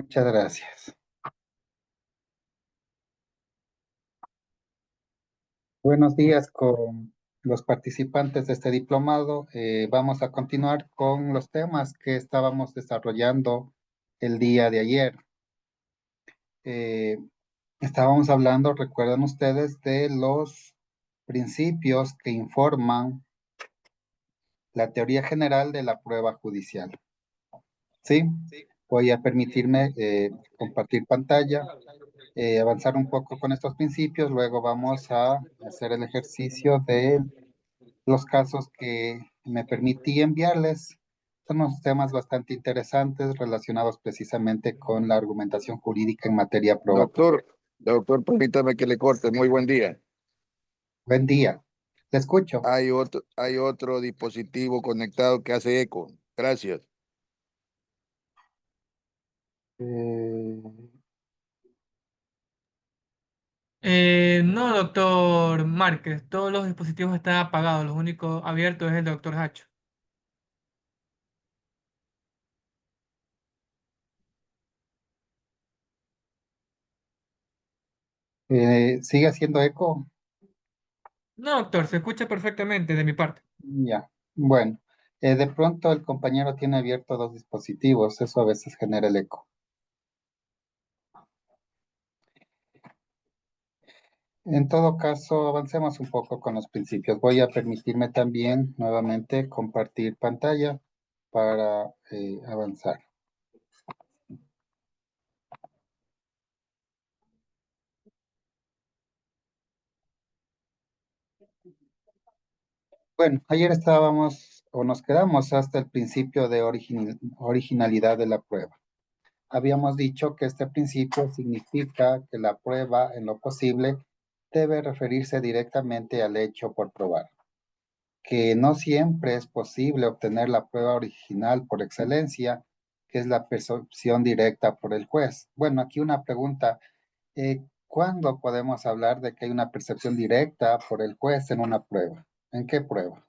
Muchas gracias. Buenos días con los participantes de este diplomado. Vamos a continuar con los temas que estábamos desarrollando el día de ayer. Eh, Estábamos hablando, recuerdan ustedes, de los principios que informan la teoría general de la prueba judicial. ¿Sí? Voy a permitirme compartir pantalla, avanzar un poco con estos principios, luego vamos a hacer el ejercicio de los casos que me permití enviarles. Son unos temas bastante interesantes relacionados precisamente con la argumentación jurídica en materia probativa. Doctor, permítame que le corte. Muy buen día. Buen día. Le escucho. Hay otro dispositivo conectado que hace eco. Gracias. Eh, No, doctor Márquez, todos los dispositivos están apagados, lo único abierto es el doctor Hacho. ¿Sigue haciendo eco? No, doctor, se escucha perfectamente de mi parte. Ya. Bueno, de pronto el compañero tiene abierto dos dispositivos, eso a veces genera el eco. En todo caso, avancemos un poco con los principios. Voy a permitirme también nuevamente compartir pantalla para avanzar. Bueno, ayer estábamos o nos quedamos hasta el principio de originalidad de la prueba. Habíamos dicho que este principio significa que la prueba, en lo posible, debe referirse directamente al hecho por probar, que no siempre es posible obtener la prueba original por excelencia, que es la percepción directa por el juez. Bueno, aquí una pregunta, ¿cuándo podemos hablar de que hay una percepción directa por el juez en una prueba? ¿En qué prueba?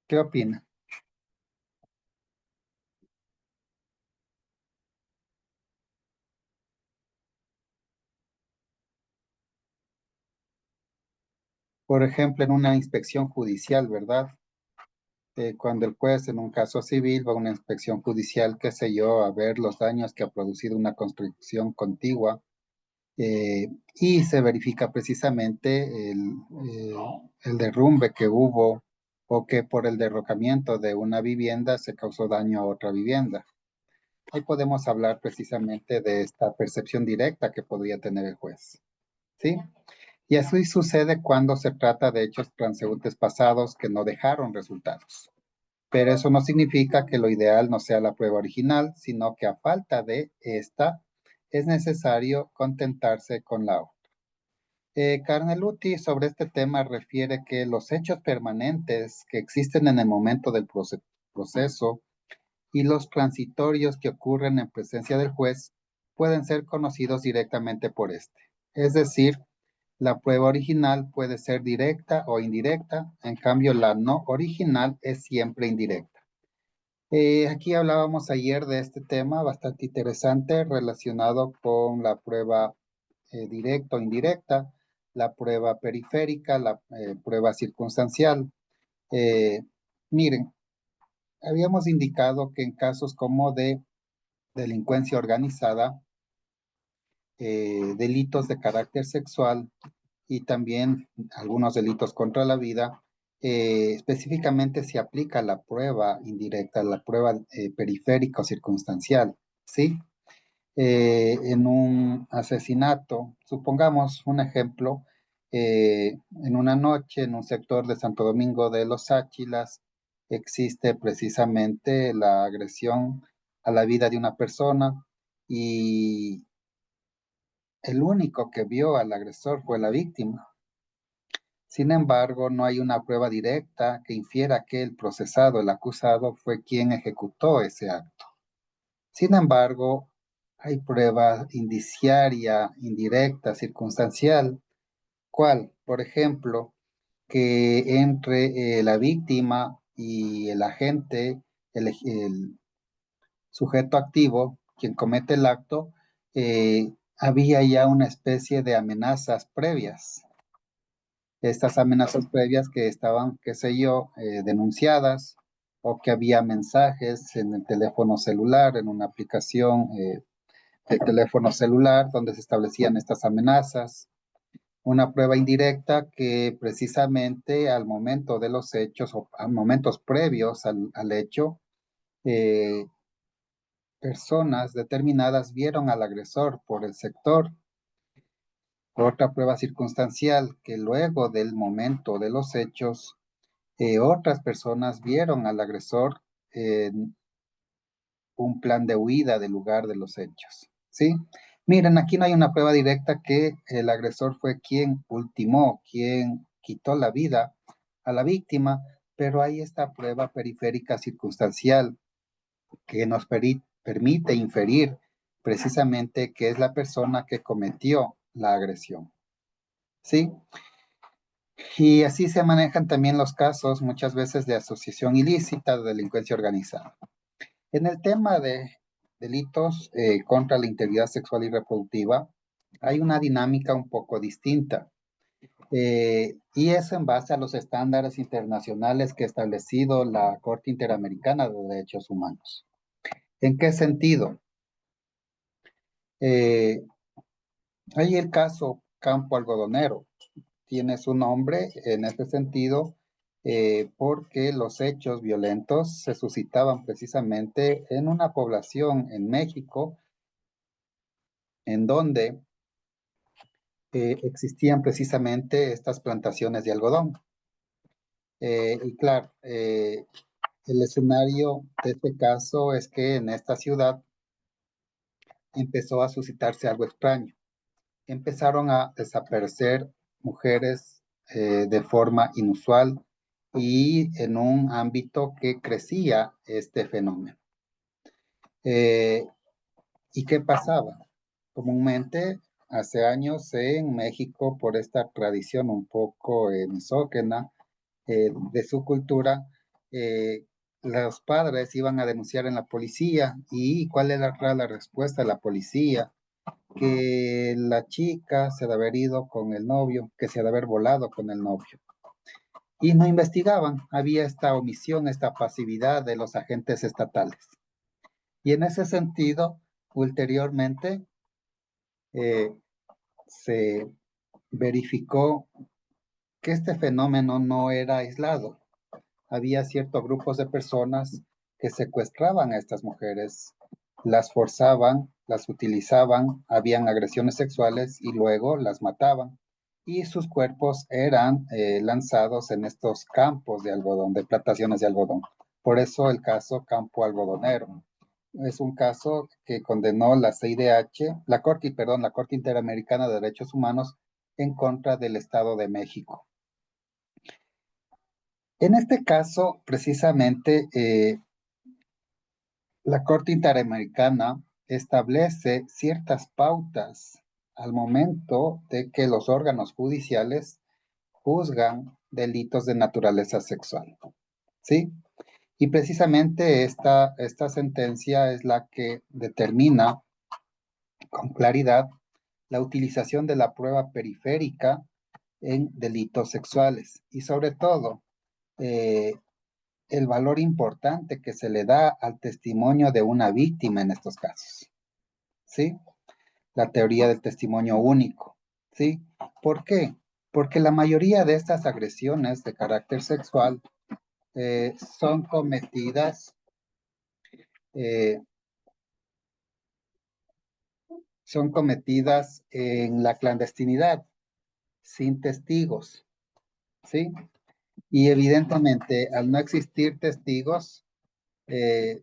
¿Qué opina? Por ejemplo, en una inspección judicial, ¿verdad? Cuando el juez en un caso civil va a una inspección judicial, qué sé yo, a ver los daños que ha producido una construcción contigua, y se verifica precisamente eh, el derrumbe que hubo o que por el derrocamiento de una vivienda se causó daño a otra vivienda. Ahí podemos hablar precisamente de esta percepción directa que podría tener el juez, ¿sí? Y así sucede cuando se trata de hechos transeúntes pasados que no dejaron resultados. Pero eso no significa que lo ideal no sea la prueba original, sino que a falta de esta es necesario contentarse con la otra. Carneluti sobre este tema refiere que los hechos permanentes que existen en el momento del proceso y los transitorios que ocurren en presencia del juez pueden ser conocidos directamente por este. Es decir, la prueba original puede ser directa o indirecta, en cambio la no original es siempre indirecta. Aquí hablábamos ayer de este tema bastante interesante relacionado con la prueba directa o indirecta, la prueba periférica, la prueba circunstancial. Eh, Miren, habíamos indicado que en casos como de delincuencia organizada, delitos de carácter sexual y también algunos delitos contra la vida, específicamente se aplica la prueba indirecta, la prueba periférica o circunstancial, ¿sí? En un asesinato, supongamos un ejemplo, en una noche en un sector de Santo Domingo de los Áchilas existe precisamente la agresión a la vida de una persona y el único que vio al agresor fue la víctima. Sin embargo, no hay una prueba directa que infiera que el procesado, el acusado, fue quien ejecutó ese acto. Sin embargo, hay prueba indiciaria, indirecta, circunstancial. ¿Cuál? Por ejemplo, que entre la víctima y el agente, el sujeto activo, quien comete el acto, había ya una especie de amenazas previas. Estas amenazas previas que estaban, qué sé yo, denunciadas, o que había mensajes en el teléfono celular, en una aplicación de teléfono celular donde se establecían estas amenazas. Una prueba indirecta que precisamente al momento de los hechos o a momentos previos al hecho, eh, personas determinadas vieron al agresor por el sector. Otra prueba circunstancial que luego del momento de los hechos, otras personas vieron al agresor en un plan de huida del lugar de los hechos. ¿Sí? Miren, aquí no hay una prueba directa que el agresor fue quien ultimó, quien quitó la vida a la víctima, pero hay esta prueba periférica circunstancial que nos permite inferir precisamente que es la persona que cometió la agresión. ¿Sí? Y así se manejan también los casos muchas veces de asociación ilícita, de delincuencia organizada. En el tema de delitos contra la integridad sexual y reproductiva, hay una dinámica un poco distinta. Y es en base a los estándares internacionales que ha establecido la Corte Interamericana de Derechos Humanos. ¿En qué sentido? Eh, Hay el caso Campo Algodonero. Tiene su nombre en este sentido porque los hechos violentos se suscitaban precisamente en una población en México en donde existían precisamente estas plantaciones de algodón. Y claro, el escenario de este caso es que en esta ciudad empezó a suscitarse algo extraño. Empezaron a desaparecer mujeres de forma inusual y en un ámbito que crecía este fenómeno. ¿Y qué pasaba? Comúnmente, hace años en México, por esta tradición un poco misógena de su cultura, los padres iban a denunciar en la policía. ¿Y cuál era la respuesta de la policía? Que la chica se ha de haber ido con el novio, que se ha de haber volado con el novio. Y no investigaban, había esta omisión, esta pasividad de los agentes estatales. Y en ese sentido, ulteriormente, eh, se verificó que este fenómeno no era aislado. Había ciertos grupos de personas que secuestraban a estas mujeres, las forzaban, las utilizaban, habían agresiones sexuales y luego las mataban. Y sus cuerpos eran lanzados en estos campos de algodón, de plantaciones de algodón. Por eso el caso Campo Algodonero. Es un caso que condenó la CIDH, la Corte Interamericana de Derechos Humanos en contra del Estado de México. En este caso, precisamente, la Corte Interamericana establece ciertas pautas al momento de que los órganos judiciales juzgan delitos de naturaleza sexual, ¿sí? Y precisamente esta sentencia es la que determina con claridad la utilización de la prueba periférica en delitos sexuales y sobre todo eh, el valor importante que se le da al testimonio de una víctima en estos casos, ¿sí? La teoría del testimonio único, ¿sí? ¿Por qué? Porque la mayoría de estas agresiones de carácter sexual son cometidas eh, en la clandestinidad, sin testigos, ¿sí? Y evidentemente, al no existir testigos, eh,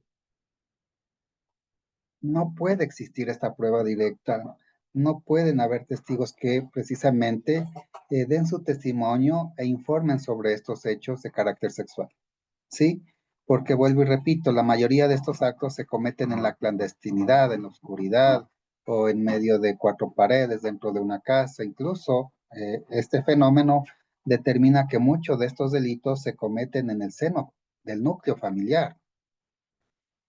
no puede existir esta prueba directa. No pueden haber testigos que precisamente den su testimonio e informen sobre estos hechos de carácter sexual. ¿Sí? Porque vuelvo y repito, la mayoría de estos actos se cometen en la clandestinidad, en la oscuridad o en medio de cuatro paredes dentro de una casa. Incluso este fenómeno determina que muchos de estos delitos se cometen en el seno del núcleo familiar.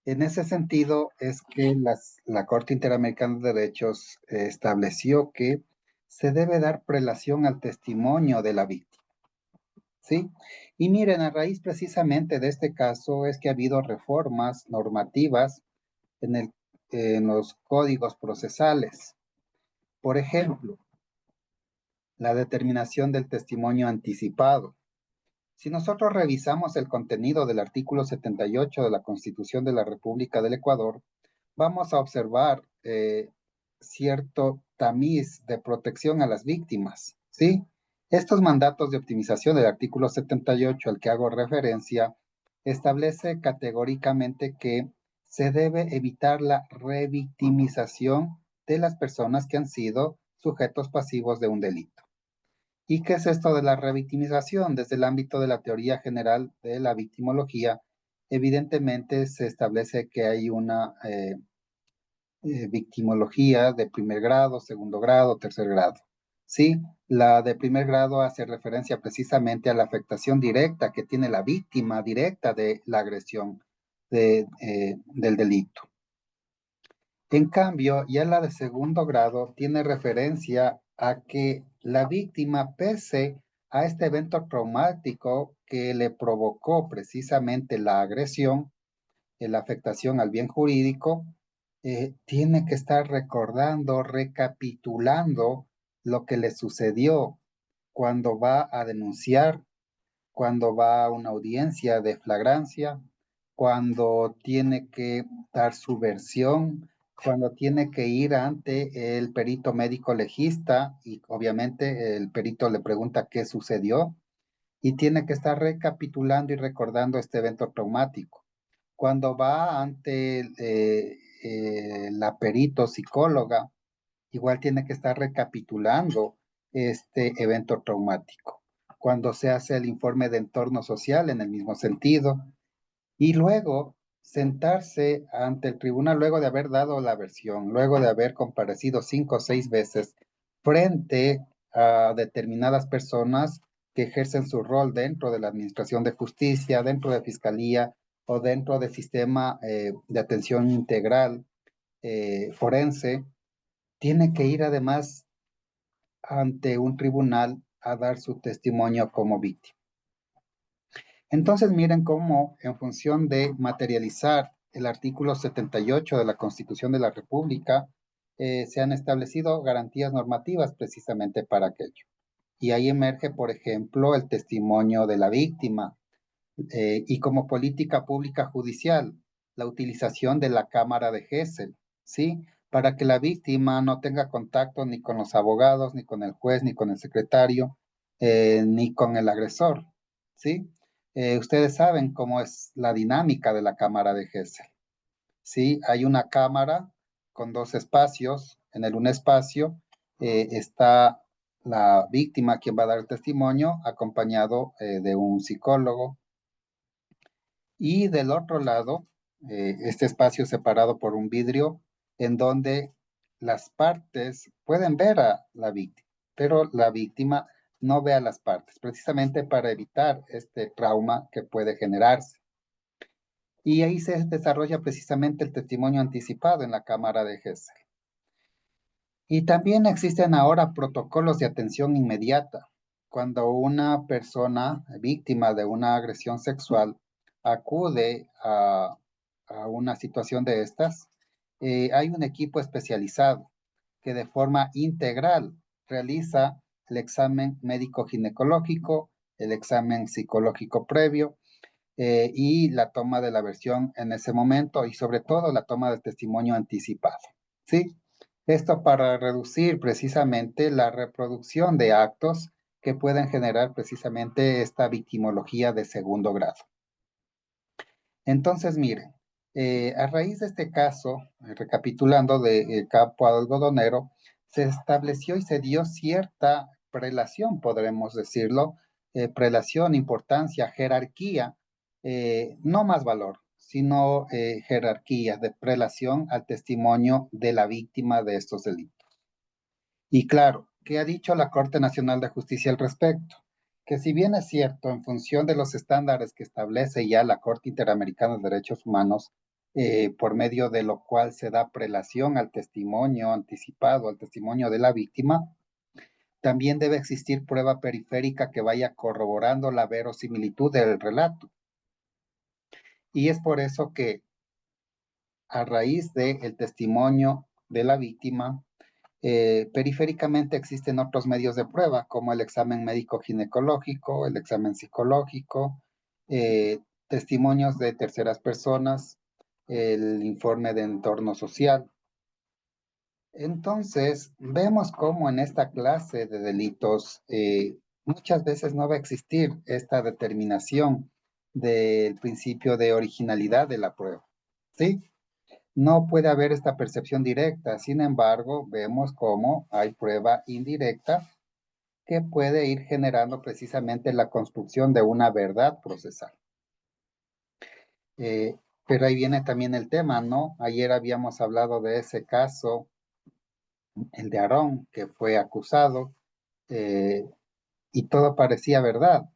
En ese sentido es que la Corte Interamericana de Derechos estableció que se debe dar prelación al testimonio de la víctima, ¿sí? Y miren, a raíz precisamente de este caso es que ha habido reformas normativas en los códigos procesales. Por ejemplo, la determinación del testimonio anticipado. Si nosotros revisamos el contenido del artículo 78 de la Constitución de la República del Ecuador, vamos a observar cierto tamiz de protección a las víctimas, ¿sí? Estos mandatos de optimización del artículo 78 al que hago referencia establece categóricamente que se debe evitar la revictimización de las personas que han sido sujetos pasivos de un delito. ¿Y qué es esto de la revictimización? Desde el ámbito de la teoría general de la victimología, evidentemente se establece que hay una victimología de primer grado, segundo grado, tercer grado. Sí, la de primer grado hace referencia precisamente a la afectación directa que tiene la víctima directa de la agresión del delito. En cambio, ya la de segundo grado tiene referencia a que la víctima, pese a este evento traumático que le provocó precisamente la agresión, la afectación al bien jurídico, tiene que estar recordando, recapitulando lo que le sucedió cuando va a denunciar, cuando va a una audiencia de flagrancia, cuando tiene que dar su versión, cuando tiene que ir ante el perito médico legista y obviamente el perito le pregunta qué sucedió y tiene que estar recapitulando y recordando este evento traumático. Cuando va ante la perito psicóloga, igual tiene que estar recapitulando este evento traumático. Cuando se hace el informe de entorno social en el mismo sentido, y luego sentarse ante el tribunal, luego de haber dado la versión, luego de haber comparecido 5 o 6 veces frente a determinadas personas que ejercen su rol dentro de la Administración de Justicia, dentro de Fiscalía o dentro del sistema de atención integral forense, tiene que ir además ante un tribunal a dar su testimonio como víctima. Entonces miren cómo en función de materializar el artículo 78 de la Constitución de la República, se han establecido garantías normativas precisamente para aquello. Y ahí emerge, por ejemplo, el testimonio de la víctima y como política pública judicial, la utilización de la Cámara de Gesell, ¿sí? Para que la víctima no tenga contacto ni con los abogados, ni con el juez, ni con el secretario, ni con el agresor, ¿sí? Ustedes saben cómo es la dinámica de la Cámara de Gesell, ¿sí? Hay una cámara con 2 espacios. En el un espacio está la víctima quien va a dar el testimonio, acompañado de un psicólogo. Y del otro lado, este espacio separado por un vidrio en donde las partes pueden ver a la víctima, pero la víctima no ve a las partes, precisamente para evitar este trauma que puede generarse. Y ahí se desarrolla precisamente el testimonio anticipado en la Cámara de Gesell. Y también existen ahora protocolos de atención inmediata. Cuando una persona víctima de una agresión sexual acude a una situación de estas, hay un equipo especializado que de forma integral realiza el examen médico ginecológico, el examen psicológico previo y la toma de la versión en ese momento y sobre todo la toma del testimonio anticipado. ¿Sí? Esto para reducir precisamente la reproducción de actos que pueden generar precisamente esta victimología de segundo grado. Entonces, miren, a raíz de este caso, recapitulando de Campo Algodonero, se estableció y se dio cierta prelación, podremos decirlo, prelación, importancia, jerarquía, no más valor, sino jerarquía de prelación al testimonio de la víctima de estos delitos. Y claro, ¿qué ha dicho la Corte Nacional de Justicia al respecto? que si bien es cierto, en función de los estándares que establece ya la Corte Interamericana de Derechos Humanos, por medio de lo cual se da prelación al testimonio anticipado, al testimonio de la víctima, también debe existir prueba periférica que vaya corroborando la verosimilitud del relato. Y es por eso que a raíz del testimonio de la víctima, periféricamente existen otros medios de prueba, como el examen médico ginecológico, el examen psicológico, testimonios de terceras personas, el informe de entorno social. Entonces, vemos cómo en esta clase de delitos muchas veces no va a existir esta determinación del principio de originalidad de la prueba, ¿sí? No puede haber esta percepción directa. Sin embargo, vemos cómo hay prueba indirecta que puede ir generando precisamente la construcción de una verdad procesal. Pero ahí viene también el tema, ¿no? Ayer habíamos hablado de ese caso, el de Aarón, que fue acusado, eh, y todo parecía verdad.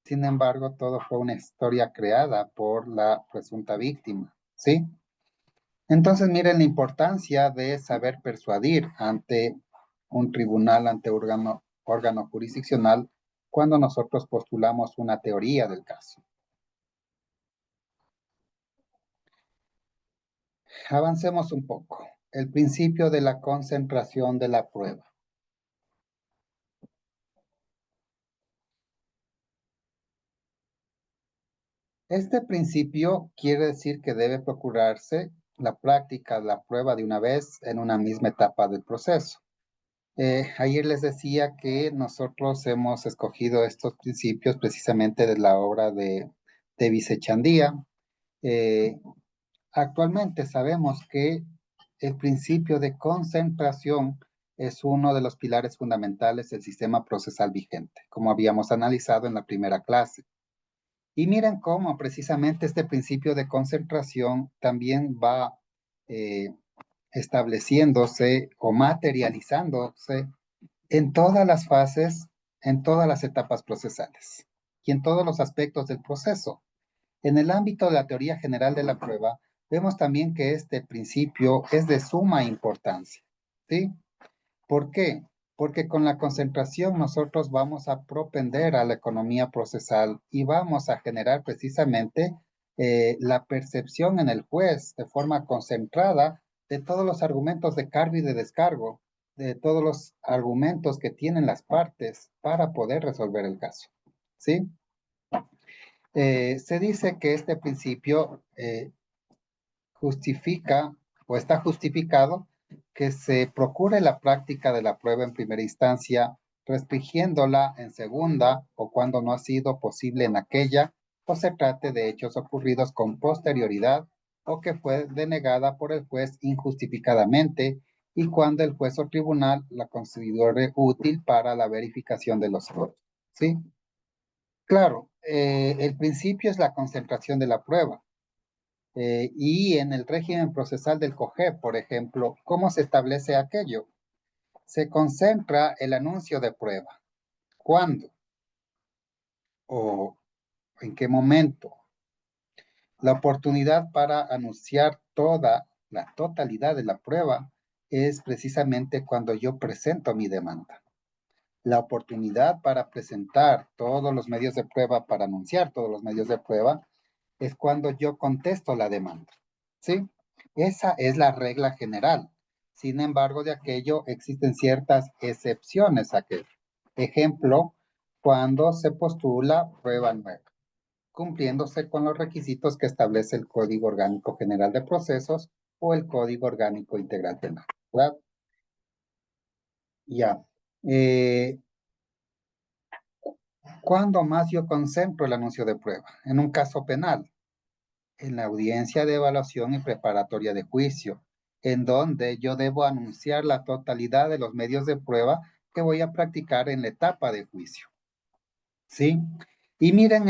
Sin embargo, todo fue una historia creada por la presunta víctima, ¿sí? Entonces, miren la importancia de saber persuadir ante un tribunal, ante órgano jurisdiccional, cuando nosotros postulamos una teoría del caso. Avancemos un poco. El principio de la concentración de la prueba. Este principio quiere decir que debe procurarse la práctica de la prueba de una vez en una misma etapa del proceso. Ayer les decía que nosotros hemos escogido estos principios precisamente de la obra de Vicechandía. Eh, Actualmente sabemos que el principio de concentración es uno de los pilares fundamentales del sistema procesal vigente, como habíamos analizado en la primera clase. Y miren cómo precisamente este principio de concentración también va eh, estableciéndose o materializándose en todas las fases, en todas las etapas procesales y en todos los aspectos del proceso. En el ámbito de la teoría general de la prueba, vemos también que este principio es de suma importancia, ¿sí? ¿Por qué? Porque con la concentración nosotros vamos a propender a la economía procesal y vamos a generar precisamente la percepción en el juez de forma concentrada de todos los argumentos de cargo y de descargo, de todos los argumentos que tienen las partes para poder resolver el caso. ¿Sí? Se dice que este principio justifica o está justificado que se procure la práctica de la prueba en primera instancia, restringiéndola en segunda o cuando no ha sido posible en aquella, o se trate de hechos ocurridos con posterioridad o que fue denegada por el juez injustificadamente y cuando el juez o tribunal la considere útil para la verificación de los hechos. ¿Sí? Claro, el principio es la concentración de la prueba. Y en el régimen procesal del COGEP, por ejemplo, ¿cómo se establece aquello? Se concentra el anuncio de prueba. ¿Cuándo? ¿O en qué momento? La oportunidad para anunciar la totalidad de la prueba es precisamente cuando yo presento mi demanda. La oportunidad para presentar todos los medios de prueba, para anunciar todos los medios de prueba, es cuando yo contesto la demanda. ¿Sí? Esa es la regla general. Sin embargo, de aquello existen ciertas excepciones a aquello. Ejemplo, cuando se postula prueba nueva, cumpliéndose con los requisitos que establece el Código Orgánico General de Procesos o el Código Orgánico Integral Penal. ¿Verdad? Ya. ¿Cuándo más yo concentro el anuncio de prueba? En un caso penal, en la audiencia de evaluación y preparatoria de juicio, en donde yo debo anunciar la totalidad de los medios de prueba que voy a practicar en la etapa de juicio. ¿Sí? Y miren,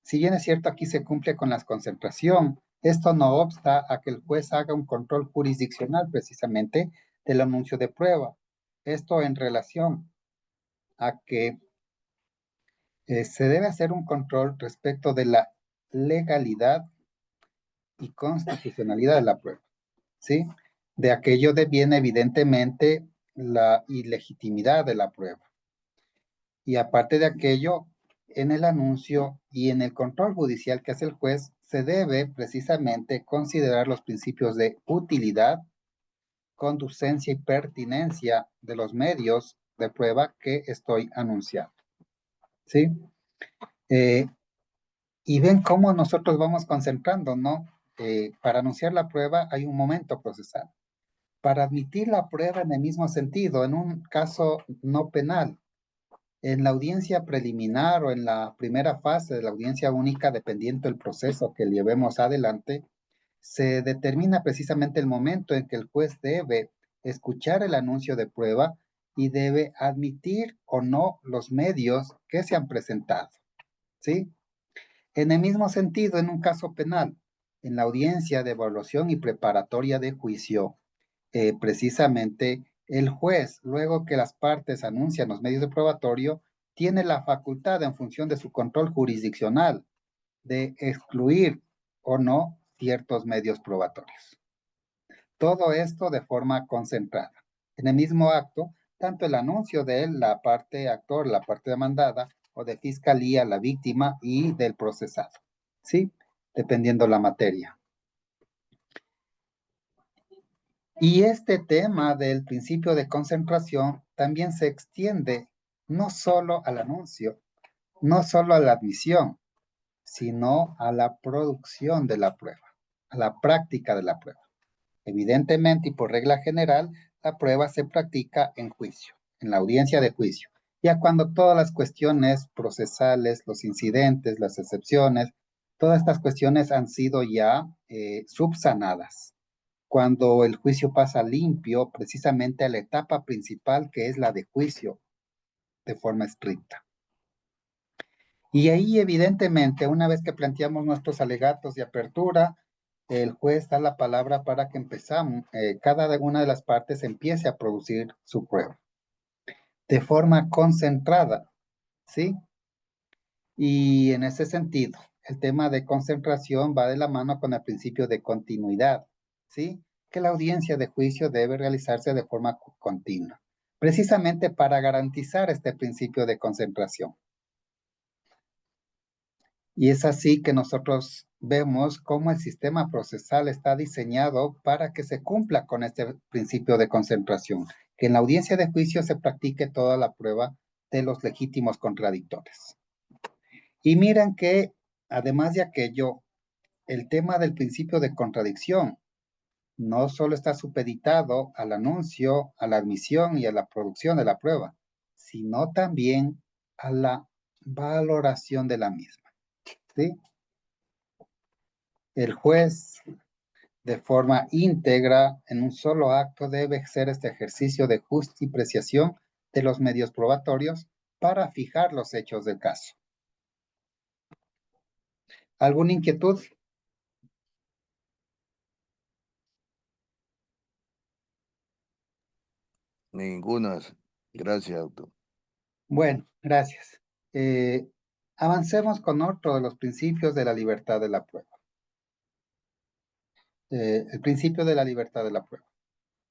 si bien es cierto, aquí se cumple con la concentración, esto no obsta a que el juez haga un control jurisdiccional precisamente del anuncio de prueba. Esto en relación a que Se debe hacer un control respecto de la legalidad y constitucionalidad de la prueba, ¿sí? De aquello deviene evidentemente la ilegitimidad de la prueba. Y aparte de aquello, en el anuncio y en el control judicial que hace el juez, se debe precisamente considerar los principios de utilidad, conducencia y pertinencia de los medios de prueba que estoy anunciando, ¿sí? Eh, y ven cómo nosotros vamos concentrando, ¿no? Para anunciar la prueba hay un momento procesal. Para admitir la prueba en el mismo sentido, en un caso no penal, en la audiencia preliminar o en la primera fase de la audiencia única, dependiendo del proceso que llevemos adelante, se determina precisamente el momento en que el juez debe escuchar el anuncio de prueba y debe admitir o no los medios que se han presentado, ¿sí? En el mismo sentido, en un caso penal, en la audiencia de evaluación y preparatoria de juicio, precisamente el juez, luego que las partes anuncian los medios de probatorio, tiene la facultad, en función de su control jurisdiccional, de excluir o no ciertos medios probatorios. Todo esto de forma concentrada. En el mismo acto, tanto el anuncio de la parte actor, la parte demandada, o de fiscalía, la víctima y del procesado, ¿sí? Dependiendo la materia. Y este tema del principio de concentración también se extiende no solo al anuncio, no solo a la admisión, sino a la producción de la prueba, a la práctica de la prueba. Evidentemente y por regla general, la prueba se practica en juicio, en la audiencia de juicio. Ya cuando todas las cuestiones procesales, los incidentes, las excepciones, todas estas cuestiones han sido ya subsanadas. Cuando el juicio pasa limpio, precisamente a la etapa principal, que es la de juicio, de forma estricta. Y ahí, evidentemente, una vez que planteamos nuestros alegatos de apertura, el juez da la palabra para que cada una de las partes empiece a producir su prueba de forma concentrada, ¿sí? Y en ese sentido, el tema de concentración va de la mano con el principio de continuidad, ¿sí? Que la audiencia de juicio debe realizarse de forma continua, precisamente para garantizar este principio de concentración. Y es así que nosotros vemos cómo el sistema procesal está diseñado para que se cumpla con este principio de concentración, que en la audiencia de juicio se practique toda la prueba de los legítimos contradictores. Y miren que, además de aquello, el tema del principio de contradicción no solo está supeditado al anuncio, a la admisión y a la producción de la prueba, sino también a la valoración de la misma, ¿sí? El juez, de forma íntegra, en un solo acto, debe hacer este ejercicio de justipreciación de los medios probatorios para fijar los hechos del caso. ¿Alguna inquietud? Ninguna. Gracias, doctor. Bueno, gracias. Eh, Avancemos con otro de los principios de la libertad de la prueba. El principio de la libertad de la prueba,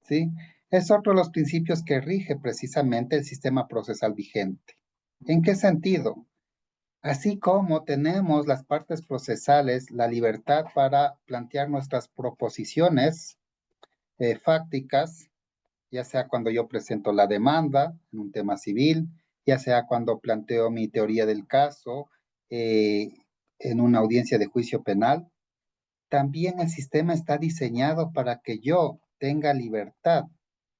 ¿sí? Es otro de los principios que rige precisamente el sistema procesal vigente. ¿En qué sentido? Así como tenemos las partes procesales, la libertad para plantear nuestras proposiciones fácticas, ya sea cuando yo presento la demanda en un tema civil, ya sea cuando planteo mi teoría del caso eh, en una audiencia de juicio penal. También el sistema está diseñado para que yo tenga libertad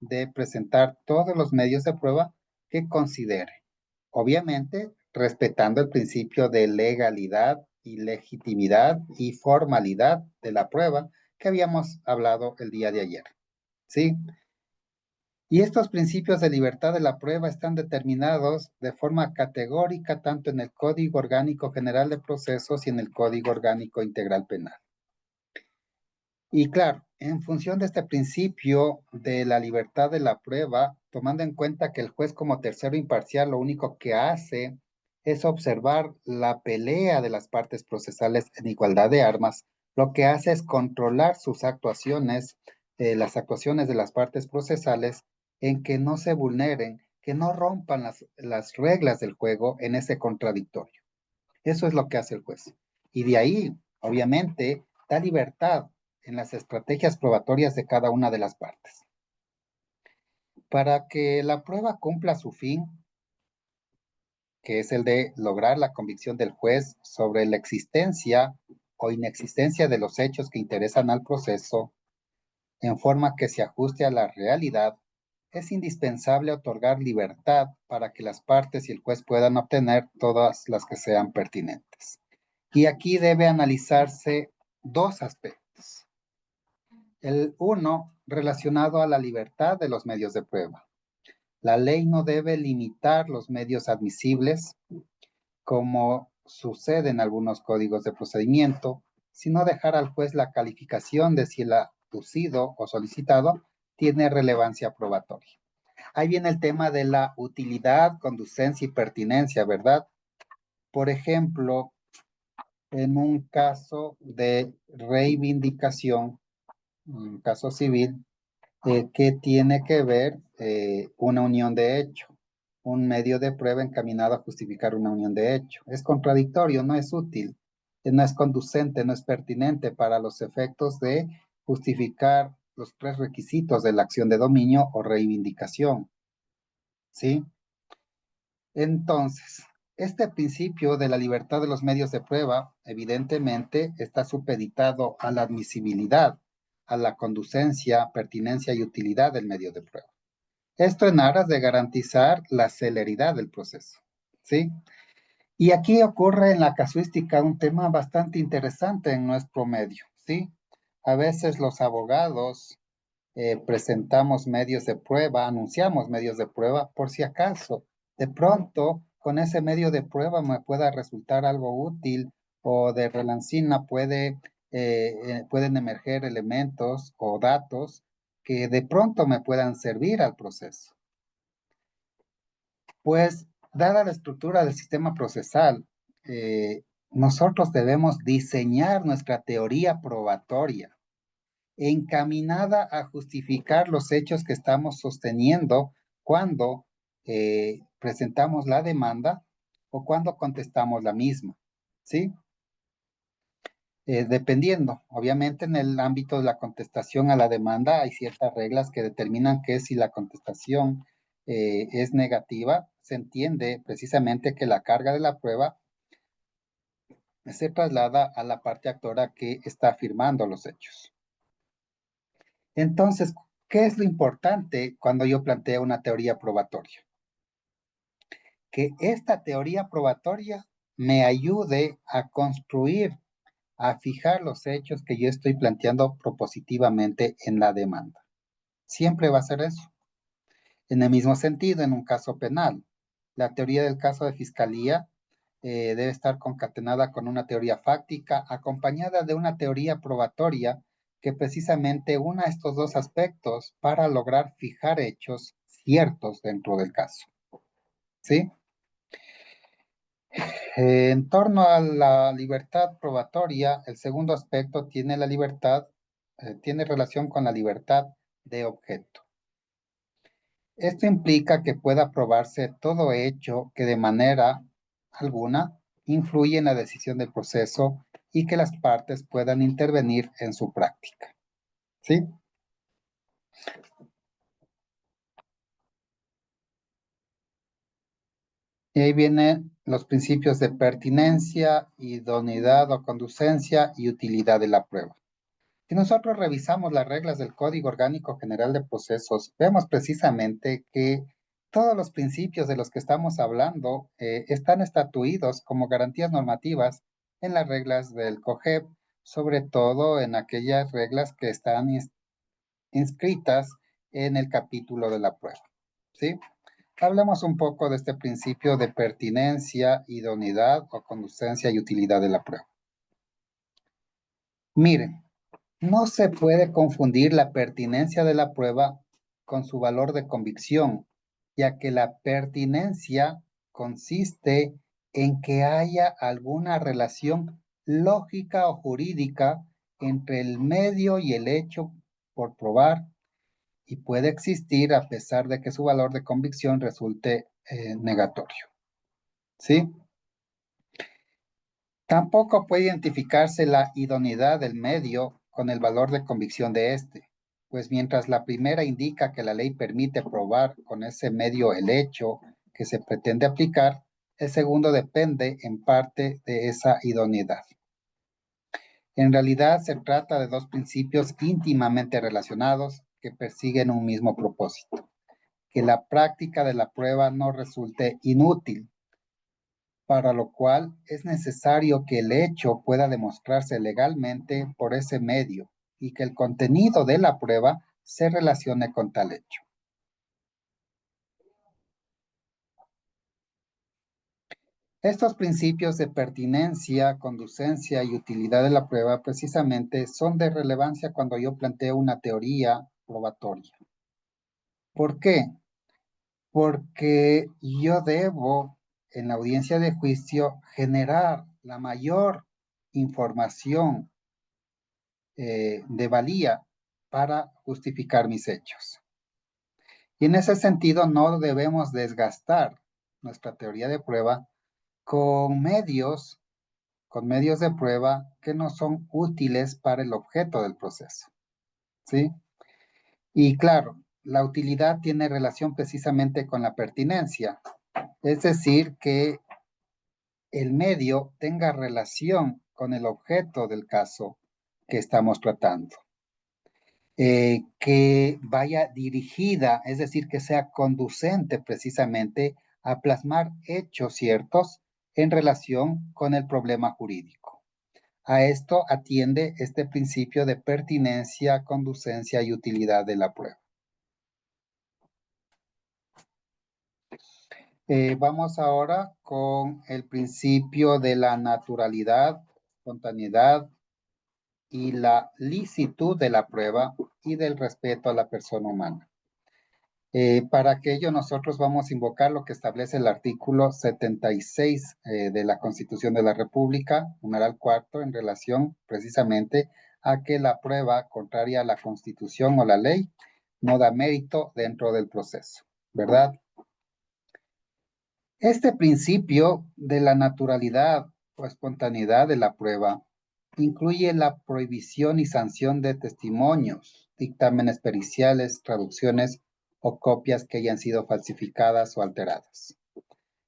de presentar todos los medios de prueba que considere. Obviamente, respetando el principio de legalidad y legitimidad y formalidad de la prueba que habíamos hablado el día de ayer. ¿Sí? Y estos principios de libertad de la prueba están determinados de forma categórica tanto en el Código Orgánico General de Procesos y en el Código Orgánico Integral Penal. Y claro, en función de este principio de la libertad de la prueba, tomando en cuenta que el juez como tercero imparcial lo único que hace es observar la pelea de las partes procesales en igualdad de armas. Lo que hace es controlar sus actuaciones, las actuaciones de las partes procesales, en que no se vulneren, que no rompan las reglas del juego en ese contradictorio. Eso es lo que hace el juez. Y de ahí, obviamente, da libertad en las estrategias probatorias de cada una de las partes. Para que la prueba cumpla su fin, que es el de lograr la convicción del juez sobre la existencia o inexistencia de los hechos que interesan al proceso, en forma que se ajuste a la realidad, es indispensable otorgar libertad para que las partes y el juez puedan obtener todas las que sean pertinentes. Y aquí debe analizarse dos aspectos. El uno, relacionado a la libertad de los medios de prueba. La ley no debe limitar los medios admisibles, como sucede en algunos códigos de procedimiento, sino dejar al juez la calificación de si el aducido o solicitado tiene relevancia probatoria. Ahí viene el tema de la utilidad, conducencia y pertinencia, ¿verdad? Por ejemplo, en un caso de reivindicación, un caso civil, que tiene que ver una unión de hecho, un medio de prueba encaminado a justificar una unión de hecho. Es contradictorio, no es útil, no es conducente, no es pertinente para los efectos de justificar los tres requisitos de la acción de dominio o reivindicación. ¿Sí? Entonces, este principio de la libertad de los medios de prueba, evidentemente, está supeditado a la admisibilidad, a la conducencia, pertinencia y utilidad del medio de prueba. Esto en aras de garantizar la celeridad del proceso, ¿sí? Y aquí ocurre en la casuística un tema bastante interesante en nuestro medio, ¿sí? A veces los abogados presentamos medios de prueba, anunciamos medios de prueba, por si acaso, de pronto, con ese medio de prueba me pueda resultar algo útil o de relancina pueden emerger elementos o datos que de pronto me puedan servir al proceso. Pues, dada la estructura del sistema procesal, nosotros debemos diseñar nuestra teoría probatoria encaminada a justificar los hechos que estamos sosteniendo cuando presentamos la demanda o cuando contestamos la misma, ¿sí? Dependiendo, obviamente en el ámbito de la contestación a la demanda hay ciertas reglas que determinan que si la contestación es negativa, se entiende precisamente que la carga de la prueba se traslada a la parte actora que está afirmando los hechos. Entonces, ¿qué es lo importante cuando yo planteo una teoría probatoria? Que esta teoría probatoria me ayude a construir, a fijar los hechos que yo estoy planteando propositivamente en la demanda. Siempre va a ser eso. En el mismo sentido, en un caso penal, la teoría del caso de fiscalía debe estar concatenada con una teoría fáctica, acompañada de una teoría probatoria que precisamente una estos dos aspectos para lograr fijar hechos ciertos dentro del caso. ¿Sí? En torno a la libertad probatoria, el segundo aspecto tiene la libertad, tiene relación con la libertad de objeto. Esto implica que pueda probarse todo hecho que de manera alguna influye en la decisión del proceso y que las partes puedan intervenir en su práctica. ¿Sí? Y ahí vienen los principios de pertinencia, idoneidad o conducencia y utilidad de la prueba. Si nosotros revisamos las reglas del Código Orgánico General de Procesos, vemos precisamente que todos los principios de los que estamos hablando están estatuidos como garantías normativas en las reglas del COGEP, sobre todo en aquellas reglas que están inscritas en el capítulo de la prueba. ¿Sí? Hablemos un poco de este principio de pertinencia, idoneidad o conducencia y utilidad de la prueba. Miren, no se puede confundir la pertinencia de la prueba con su valor de convicción, ya que la pertinencia consiste en que haya alguna relación lógica o jurídica entre el medio y el hecho por probar y puede existir a pesar de que su valor de convicción resulte negatorio. ¿Sí? Tampoco puede identificarse la idoneidad del medio con el valor de convicción de éste, pues mientras la primera indica que la ley permite probar con ese medio el hecho que se pretende aplicar, el segundo depende en parte de esa idoneidad. En realidad se trata de dos principios íntimamente relacionados que persiguen un mismo propósito, que la práctica de la prueba no resulte inútil, para lo cual es necesario que el hecho pueda demostrarse legalmente por ese medio y que el contenido de la prueba se relacione con tal hecho. Estos principios de pertinencia, conducencia y utilidad de la prueba precisamente son de relevancia cuando yo planteo una teoría probatoria. ¿Por qué? Porque yo debo, en la audiencia de juicio, generar la mayor información de valía para justificar mis hechos. Y en ese sentido no debemos desgastar nuestra teoría de prueba con medios de prueba que no son útiles para el objeto del proceso. ¿Sí? Y claro, la utilidad tiene relación precisamente con la pertinencia, es decir, que el medio tenga relación con el objeto del caso que estamos tratando. Que vaya dirigida, es decir, que sea conducente precisamente a plasmar hechos ciertos en relación con el problema jurídico. A esto atiende este principio de pertinencia, conducencia y utilidad de la prueba. Vamos ahora con el principio de la naturalidad, espontaneidad y la licitud de la prueba y del respeto a la persona humana. Para aquello nosotros vamos a invocar lo que establece el artículo 76 de la Constitución de la República, numeral cuarto, en relación precisamente a que la prueba contraria a la Constitución o la ley no da mérito dentro del proceso, ¿verdad? Este principio de la naturalidad o espontaneidad de la prueba incluye la prohibición y sanción de testimonios, dictámenes periciales, traducciones o copias que hayan sido falsificadas o alteradas,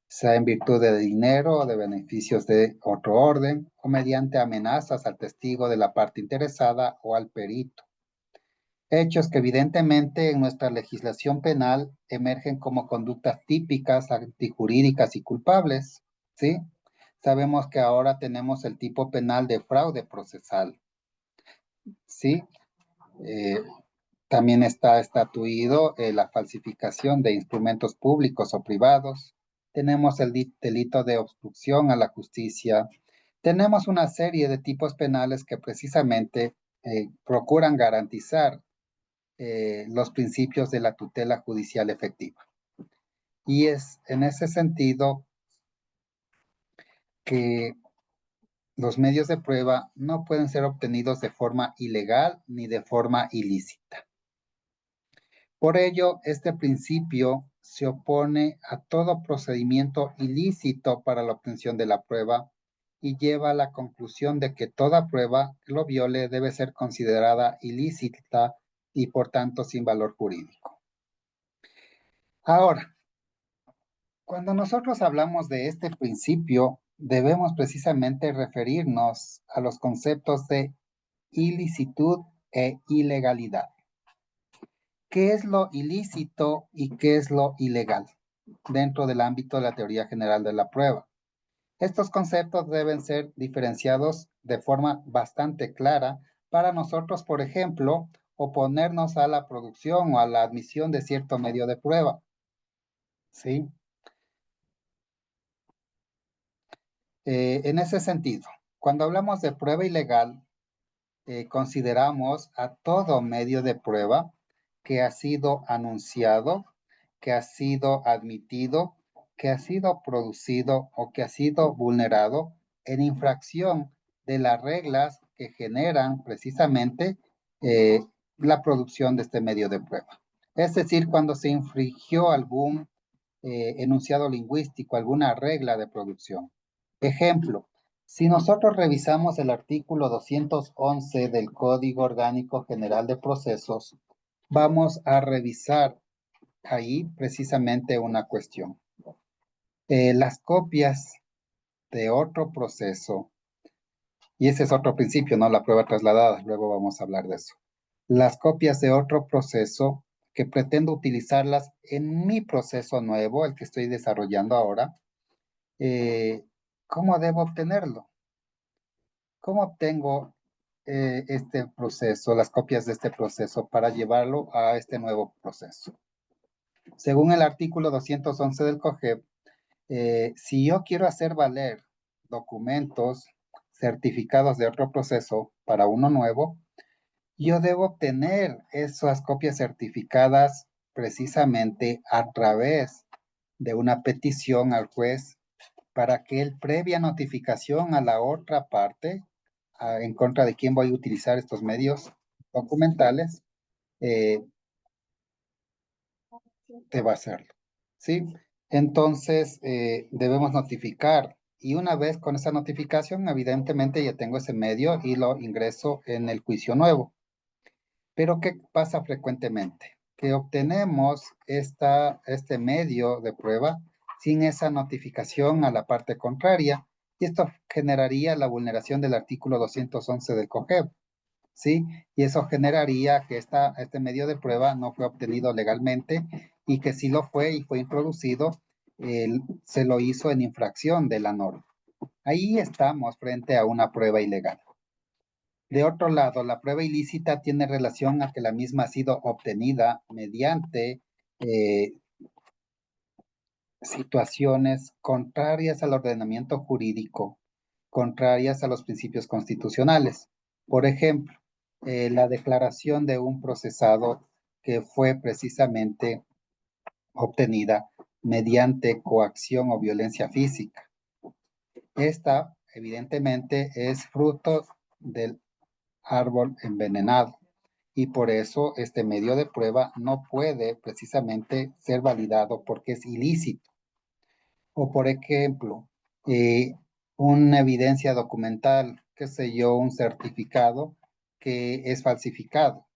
sea en virtud de dinero o de beneficios de otro orden o mediante amenazas al testigo de la parte interesada o al perito. Hechos que evidentemente en nuestra legislación penal emergen como conductas típicas, antijurídicas y culpables, ¿sí? Sabemos que ahora tenemos el tipo penal de fraude procesal, ¿sí? Eh, También está estatuido la falsificación de instrumentos públicos o privados. Tenemos el delito de obstrucción a la justicia. Tenemos una serie de tipos penales que precisamente procuran garantizar los principios de la tutela judicial efectiva. Y es en ese sentido que los medios de prueba no pueden ser obtenidos de forma ilegal ni de forma ilícita. Por ello, este principio se opone a todo procedimiento ilícito para la obtención de la prueba y lleva a la conclusión de que toda prueba que lo viole debe ser considerada ilícita y por tanto sin valor jurídico. Ahora, cuando nosotros hablamos de este principio, debemos precisamente referirnos a los conceptos de ilicitud e ilegalidad. ¿Qué es lo ilícito y qué es lo ilegal dentro del ámbito de la teoría general de la prueba? Estos conceptos deben ser diferenciados de forma bastante clara para nosotros, por ejemplo, oponernos a la producción o a la admisión de cierto medio de prueba. ¿Sí? En ese sentido, cuando hablamos de prueba ilegal, consideramos a todo medio de prueba que ha sido anunciado, que ha sido admitido, que ha sido producido o que ha sido vulnerado en infracción de las reglas que generan precisamente la producción de este medio de prueba. Es decir, cuando se infringió algún enunciado lingüístico, alguna regla de producción. Ejemplo, si nosotros revisamos el artículo 211 del Código Orgánico General de Procesos, vamos a revisar ahí precisamente una cuestión. Las copias de otro proceso, y ese es otro principio, ¿no? La prueba trasladada, luego vamos a hablar de eso. Las copias de otro proceso que pretendo utilizarlas en mi proceso nuevo, el que estoy desarrollando ahora, ¿cómo debo obtenerlo? ¿Cómo obtengo este proceso, las copias de este proceso para llevarlo a este nuevo proceso? Según el artículo 211 del COGEP, si yo quiero hacer valer documentos certificados de otro proceso para uno nuevo, yo debo obtener esas copias certificadas precisamente a través de una petición al juez para que él, previa notificación a la otra parte, en contra de quién voy a utilizar estos medios documentales, eh, deba hacerlo. ¿Sí? Entonces, debemos notificar. Y una vez con esa notificación, evidentemente ya tengo ese medio y lo ingreso en el juicio nuevo. Pero ¿qué pasa frecuentemente? Que obtenemos este medio de prueba sin esa notificación a la parte contraria, y esto generaría la vulneración del artículo 211 del COGEB, ¿sí? Y eso generaría que este medio de prueba no fue obtenido legalmente, y que si lo fue y fue introducido, se lo hizo en infracción de la norma. Ahí estamos frente a una prueba ilegal. De otro lado, la prueba ilícita tiene relación a que la misma ha sido obtenida mediante situaciones contrarias al ordenamiento jurídico, contrarias a los principios constitucionales. Por ejemplo, la declaración de un procesado que fue precisamente obtenida mediante coacción o violencia física. Esta, evidentemente, es fruto del árbol envenenado, y por eso este medio de prueba no puede precisamente ser validado porque es ilícito. O por ejemplo, una evidencia documental, qué sé yo, un certificado que es falsificado,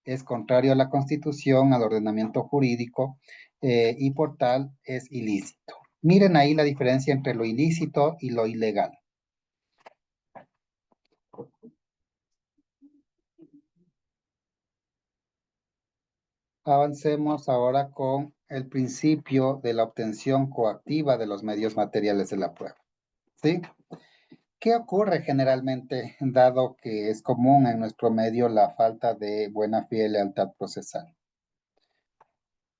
es contrario a la Constitución, al ordenamiento jurídico, y por tal es ilícito. Miren ahí la diferencia entre lo ilícito y lo ilegal. Avancemos ahora con el principio de la obtención coactiva de los medios materiales de la prueba. ¿Sí? ¿Qué ocurre generalmente, dado que es común en nuestro medio la falta de buena fe y lealtad procesal?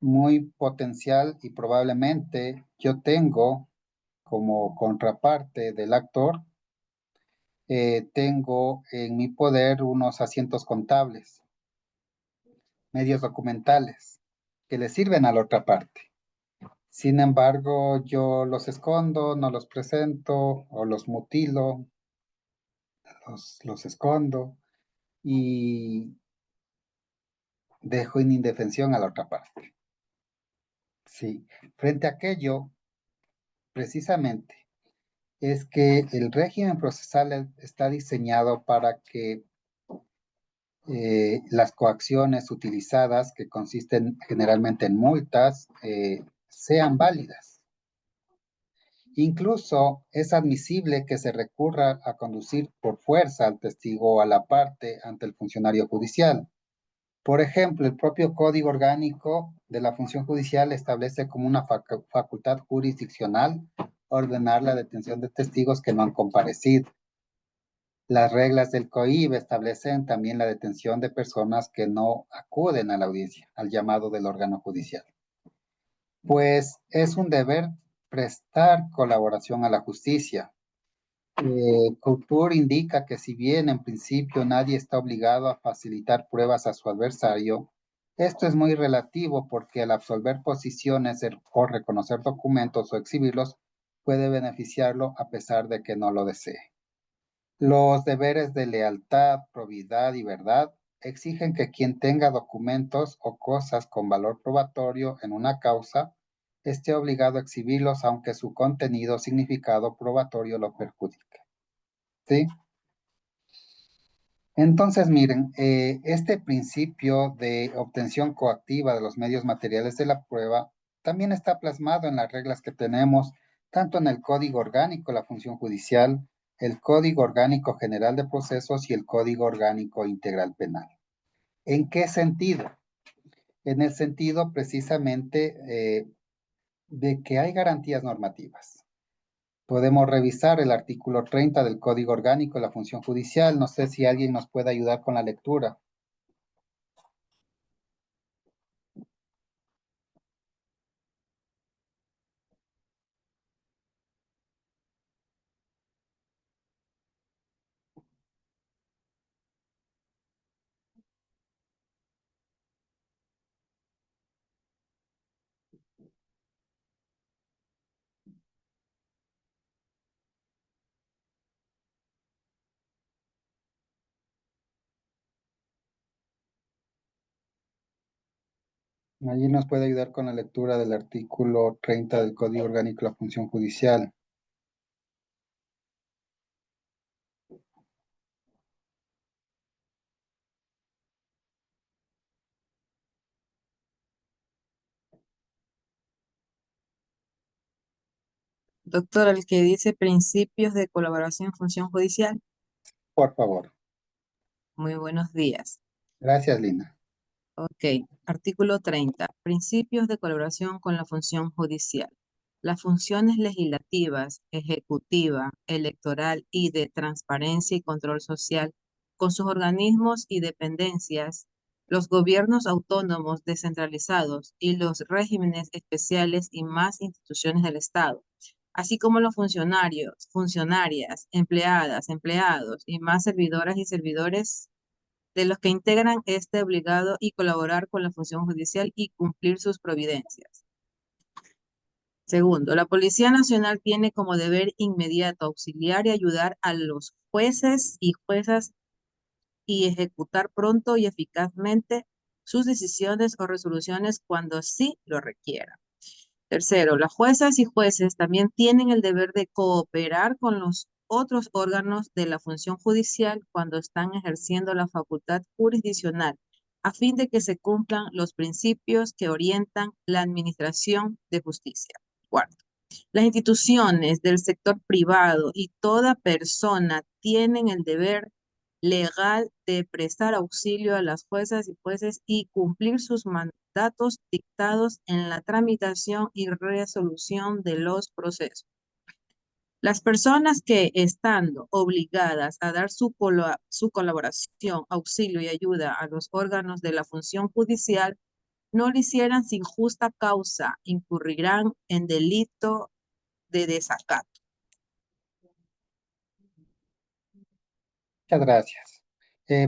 Muy potencial, y probablemente yo tengo como contraparte del actor, tengo en mi poder unos asientos contables, medios documentales, que le sirven a la otra parte. Sin embargo, yo los escondo, no los presento o los mutilo, los escondo y dejo en indefensión a la otra parte. Sí, frente a aquello, precisamente, es que el régimen procesal está diseñado para que las coacciones utilizadas, que consisten generalmente en multas, sean válidas. Incluso es admisible que se recurra a conducir por fuerza al testigo o a la parte ante el funcionario judicial. Por ejemplo, el propio Código Orgánico de la Función Judicial establece como una facultad jurisdiccional ordenar la detención de testigos que no han comparecido. Las reglas del COIB establecen también la detención de personas que no acuden a la audiencia, al llamado del órgano judicial. Pues es un deber prestar colaboración a la justicia. Couture indica que si bien en principio nadie está obligado a facilitar pruebas a su adversario, Esto es muy relativo porque al absolver posiciones o reconocer documentos o exhibirlos puede beneficiarlo a pesar de que no lo desee. Los deberes de lealtad, probidad y verdad exigen que quien tenga documentos o cosas con valor probatorio en una causa esté obligado a exhibirlos aunque su contenido o significado probatorio lo perjudique. ¿Sí? Entonces, miren, este principio de obtención coactiva de los medios materiales de la prueba también está plasmado en las reglas que tenemos, tanto en el Código Orgánico de la Función Judicial, el Código Orgánico General de Procesos y el Código Orgánico Integral Penal. ¿En qué sentido? En el sentido precisamente de que hay garantías normativas. Podemos revisar el artículo 30 del Código Orgánico de la Función Judicial. No sé si alguien nos puede ayudar con la lectura. Allí nos puede ayudar con la lectura del artículo 30 del Código Orgánico de la Función Judicial. Doctor, el que dice principios de colaboración en función judicial. Por favor. Muy buenos días. Gracias, Lina. Ok, artículo 30. Principios de colaboración con la función judicial. Las funciones legislativas, ejecutiva, electoral y de transparencia y control social, con sus organismos y dependencias, los gobiernos autónomos descentralizados y los regímenes especiales y más instituciones del Estado, así como los funcionarios, funcionarias, empleadas, empleados y más servidoras y servidores de los que integran este obligado y colaborar con la función judicial y cumplir sus providencias. Segundo, la Policía Nacional tiene como deber inmediato auxiliar y ayudar a los jueces y juezas y ejecutar pronto y eficazmente sus decisiones o resoluciones cuando así lo requieran. Tercero, las juezas y jueces también tienen el deber de cooperar con los otros órganos de la función judicial cuando están ejerciendo la facultad jurisdiccional, a fin de que se cumplan los principios que orientan la administración de justicia. Cuarto, las instituciones del sector privado y toda persona tienen el deber legal de prestar auxilio a las juezas y jueces y cumplir sus mandatos dictados en la tramitación y resolución de los procesos. Las personas que, estando obligadas a dar su colaboración, auxilio y ayuda a los órganos de la función judicial, no lo hicieran sin justa causa, incurrirán en delito de desacato. Muchas gracias.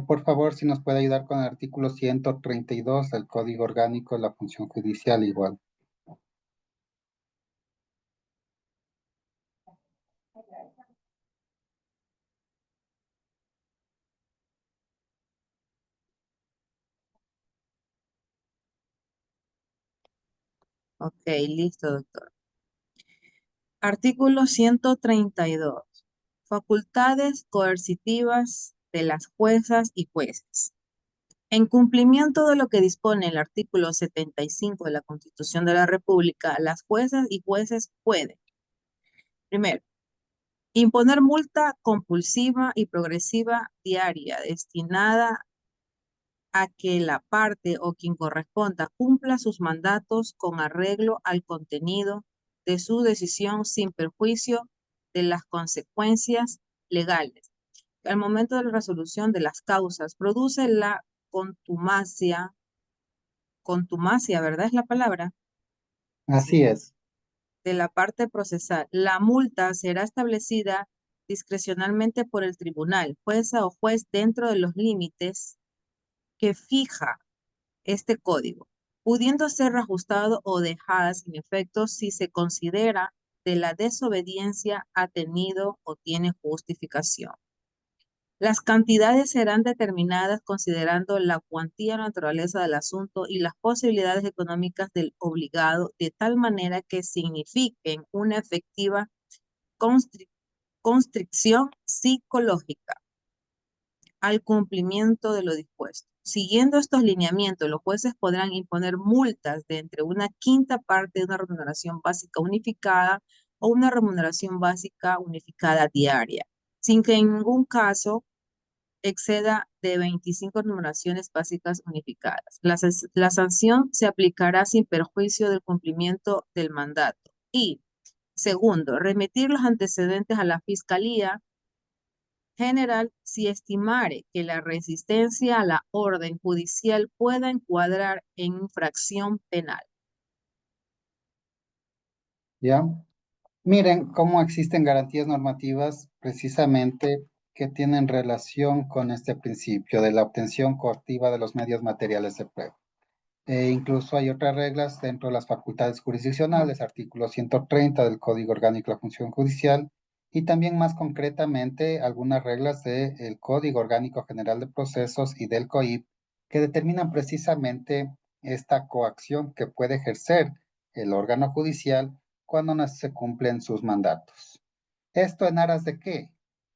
Por favor, si nos puede ayudar con el artículo 132 del Código Orgánico de la Función Judicial igual. Ok, listo, doctor. Artículo 132. Facultades coercitivas de las juezas y jueces. En cumplimiento de lo que dispone el artículo 75 de la Constitución de la República, las juezas y jueces pueden, primero, imponer multa compulsiva y progresiva diaria destinada a que la parte o quien corresponda cumpla sus mandatos con arreglo al contenido de su decisión sin perjuicio de las consecuencias legales. Al momento de la resolución de las causas produce la contumacia, ¿verdad es la palabra? Así es. De la parte procesal. La multa será establecida discrecionalmente por el tribunal, jueza o juez dentro de los límites que fija este código, pudiendo ser reajustado o dejada sin efecto si se considera que la desobediencia ha tenido o tiene justificación. Las cantidades serán determinadas considerando la cuantía o naturaleza del asunto y las posibilidades económicas del obligado, de tal manera que signifiquen una efectiva constricción psicológica al cumplimiento de lo dispuesto. Siguiendo estos lineamientos, los jueces podrán imponer multas de entre una quinta parte de una remuneración básica unificada o una remuneración básica unificada diaria, sin que en ningún caso exceda de 25 remuneraciones básicas unificadas. La sanción se aplicará sin perjuicio del cumplimiento del mandato. Y, segundo, remitir los antecedentes a la Fiscalía General si estimare que la resistencia a la orden judicial pueda encuadrar en infracción penal. ¿Ya? Miren cómo existen garantías normativas precisamente que tienen relación con este principio de la obtención coactiva de los medios materiales de prueba. Incluso hay otras reglas dentro de las facultades jurisdiccionales, artículo 130 del Código Orgánico de la Función Judicial, y también más concretamente algunas reglas del Código Orgánico General de Procesos y del COIP, que determinan precisamente esta coacción que puede ejercer el órgano judicial cuando no se cumplen sus mandatos. ¿Esto en aras de qué?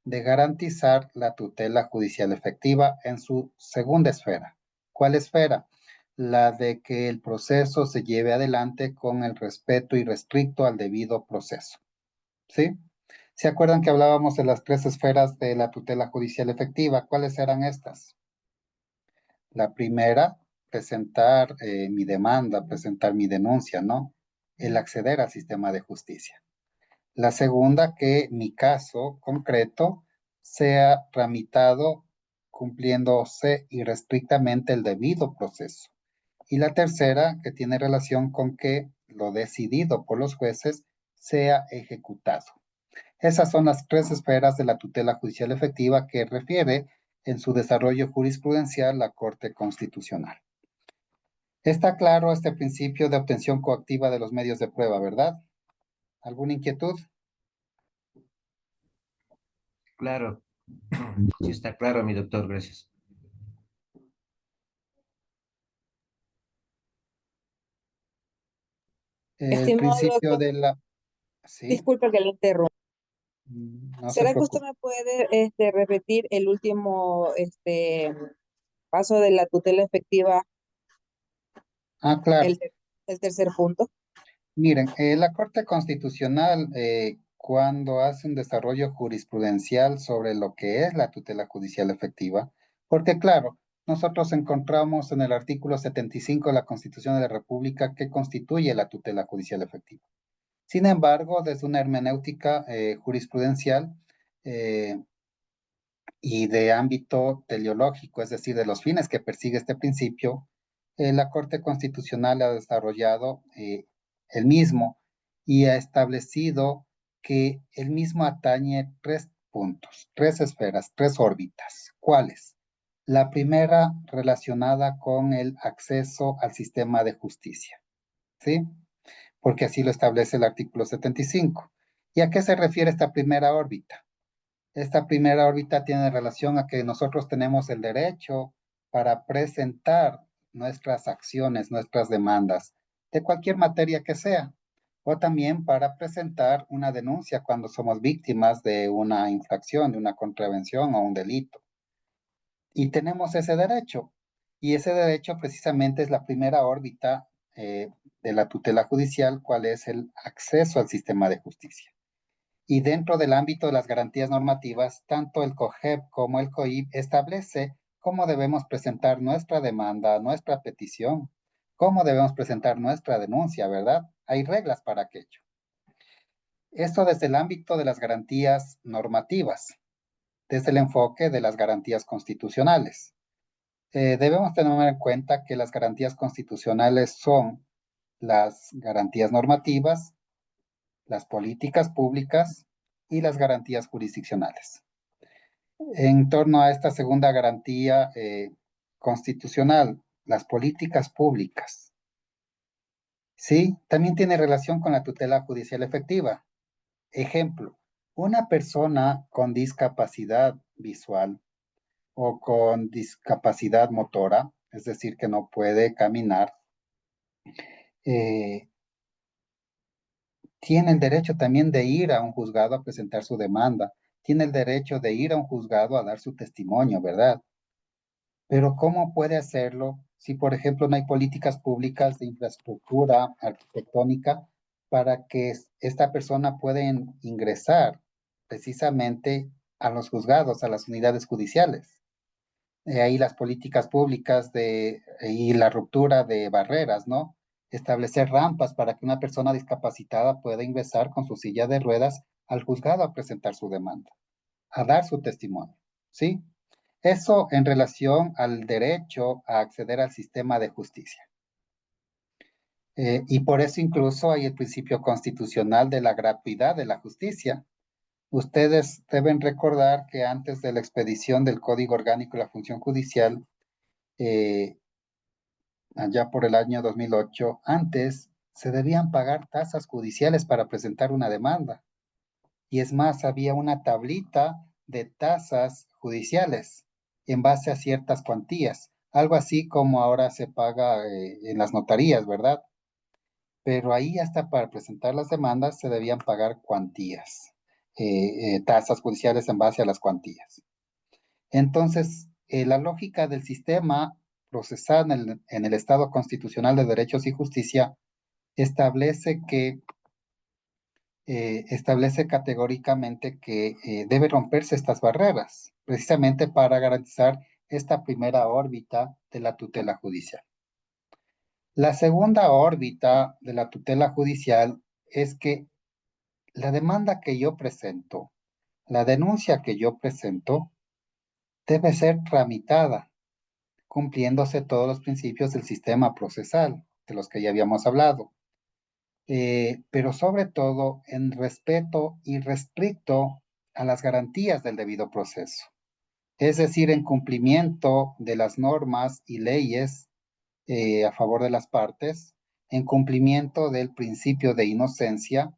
De garantizar la tutela judicial efectiva en su segunda esfera. ¿Cuál esfera? La de que el proceso se lleve adelante con el respeto irrestricto al debido proceso. ¿Sí? ¿Se acuerdan que hablábamos de las tres esferas de la tutela judicial efectiva? ¿Cuáles eran estas? La primera, presentar mi demanda, presentar mi denuncia, ¿no? El acceder al sistema de justicia. La segunda, que mi caso concreto sea tramitado cumpliéndose irrestrictamente el debido proceso. Y la tercera, que tiene relación con que lo decidido por los jueces sea ejecutado. Esas son las tres esferas de la tutela judicial efectiva que refiere en su desarrollo jurisprudencial la Corte Constitucional. Está claro este principio de obtención coactiva de los medios de prueba, ¿verdad? ¿Alguna inquietud? Claro. Sí, está claro, mi doctor, gracias. El Estimado principio doctor, de la... Sí, disculpe que le interrumpa. no se ¿Será que usted preocupe. me puede repetir el último paso de la tutela efectiva, Ah, claro. el tercer punto? Miren, la Corte Constitucional, cuando hace un desarrollo jurisprudencial sobre lo que es la tutela judicial efectiva, porque claro, nosotros encontramos en el artículo 75 de la Constitución de la República que constituye la tutela judicial efectiva. Sin embargo, desde una hermenéutica jurisprudencial eh, y de ámbito teleológico, es decir, de los fines que persigue este principio, la Corte Constitucional ha desarrollado el mismo y ha establecido que el mismo atañe tres puntos, tres esferas, tres órbitas. ¿Cuáles? La primera relacionada con el acceso al sistema de justicia, ¿sí? Porque así lo establece el artículo 75. ¿Y a qué se refiere esta primera órbita? Esta primera órbita tiene relación a que nosotros tenemos el derecho para presentar nuestras acciones, nuestras demandas, de cualquier materia que sea, o también para presentar una denuncia cuando somos víctimas de una infracción, de una contravención o un delito. Y tenemos ese derecho. Y ese derecho precisamente es la primera órbita de la tutela judicial, cuál es el acceso al sistema de justicia. Y dentro del ámbito de las garantías normativas, tanto el COGEP como el COIP establece cómo debemos presentar nuestra demanda, nuestra petición, cómo debemos presentar nuestra denuncia, ¿verdad? Hay reglas para aquello. Esto desde el ámbito de las garantías normativas, desde el enfoque de las garantías constitucionales. Debemos tener en cuenta que las garantías constitucionales son las garantías normativas, las políticas públicas y las garantías jurisdiccionales. En torno a esta segunda garantía constitucional, las políticas públicas. Sí, también tiene relación con la tutela judicial efectiva. Ejemplo, una persona con discapacidad visual o con discapacidad motora, es decir, que no puede caminar, eh, tiene el derecho también de ir a un juzgado a presentar su demanda, tiene el derecho de ir a un juzgado a dar su testimonio, ¿verdad? Pero ¿cómo puede hacerlo si, por ejemplo, no hay políticas públicas de infraestructura arquitectónica para que esta persona pueda ingresar precisamente a los juzgados, a las unidades judiciales? Ahí las políticas públicas y la ruptura de barreras, ¿no? Establecer rampas para que una persona discapacitada pueda ingresar con su silla de ruedas al juzgado a presentar su demanda, a dar su testimonio, ¿sí? Eso en relación al derecho a acceder al sistema de justicia. Y por eso incluso hay el principio constitucional de la gratuidad de la justicia. Ustedes deben recordar que antes de la expedición del Código Orgánico de la Función Judicial, eh, allá por el año 2008, antes se debían pagar tasas judiciales para presentar una demanda. Y es más, había una tablita de tasas judiciales en base a ciertas cuantías, algo así como ahora se paga en las notarías, ¿verdad? Pero ahí hasta para presentar las demandas se debían pagar cuantías, tasas judiciales en base a las cuantías. Entonces, la lógica del sistema procesado en el Estado Constitucional de Derechos y Justicia establece que establece categóricamente que debe romperse estas barreras, precisamente para garantizar esta primera órbita de la tutela judicial. La segunda órbita de la tutela judicial es que la demanda que yo presento, la denuncia que yo presento, debe ser tramitada, cumpliéndose todos los principios del sistema procesal, de los que ya habíamos hablado. Pero sobre todo en respeto y restricto a las garantías del debido proceso, es decir, en cumplimiento de las normas y leyes a favor de las partes, en cumplimiento del principio de inocencia,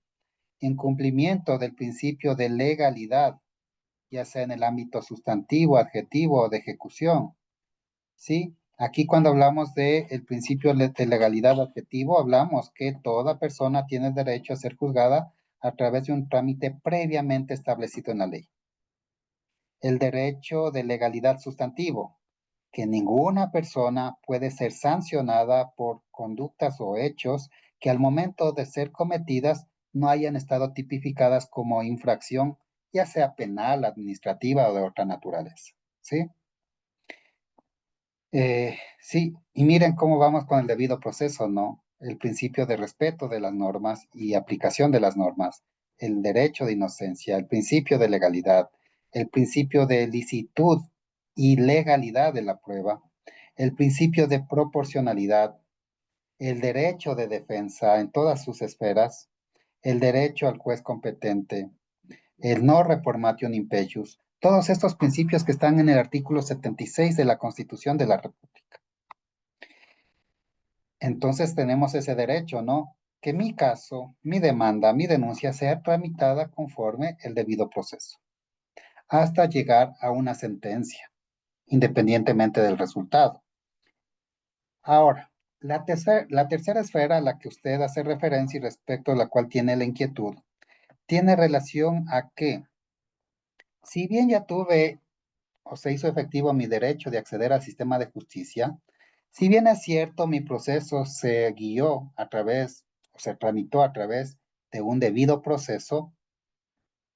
en cumplimiento del principio de legalidad, ya sea en el ámbito sustantivo, adjetivo o de ejecución. ¿Sí? Aquí cuando hablamos del principio de legalidad adjetivo, hablamos que toda persona tiene derecho a ser juzgada a través de un trámite previamente establecido en la ley. El derecho de legalidad sustantivo, que ninguna persona puede ser sancionada por conductas o hechos que al momento de ser cometidas no hayan estado tipificadas como infracción, ya sea penal, administrativa o de otra naturaleza. ¿Sí? Sí, y miren cómo vamos con el debido proceso, ¿no? El principio de respeto de las normas y aplicación de las normas, el derecho de inocencia, el principio de legalidad, el principio de licitud y legalidad de la prueba, el principio de proporcionalidad, el derecho de defensa en todas sus esferas, el derecho al juez competente, el no reformatio impejus, todos estos principios que están en el artículo 76 de la Constitución de la República. Entonces tenemos ese derecho, ¿no? Que mi caso, mi demanda, mi denuncia sea tramitada conforme el debido proceso, hasta llegar a una sentencia, independientemente del resultado. Ahora, la tercera esfera a la que usted hace referencia y respecto a la cual tiene la inquietud, tiene relación a que, si bien ya tuve o se hizo efectivo mi derecho de acceder al sistema de justicia, si bien es cierto, mi proceso se guió a través, o se tramitó a través de un debido proceso,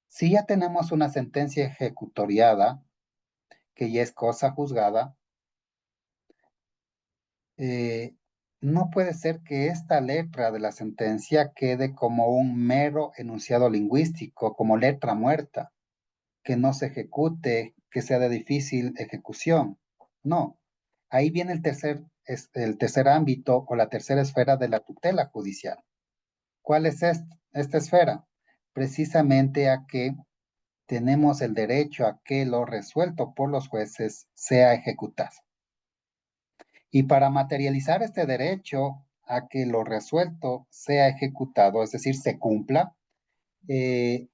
si ya tenemos una sentencia ejecutoriada, que ya es cosa juzgada, no puede ser que esta letra de la sentencia quede como un mero enunciado lingüístico, como letra muerta, que no se ejecute, que sea de difícil ejecución. No, ahí viene el tercer ámbito o la tercera esfera de la tutela judicial. ¿Cuál es esta esfera? Precisamente a que tenemos el derecho a que lo resuelto por los jueces sea ejecutado. Y para materializar este derecho a que lo resuelto sea ejecutado, es decir, se cumpla,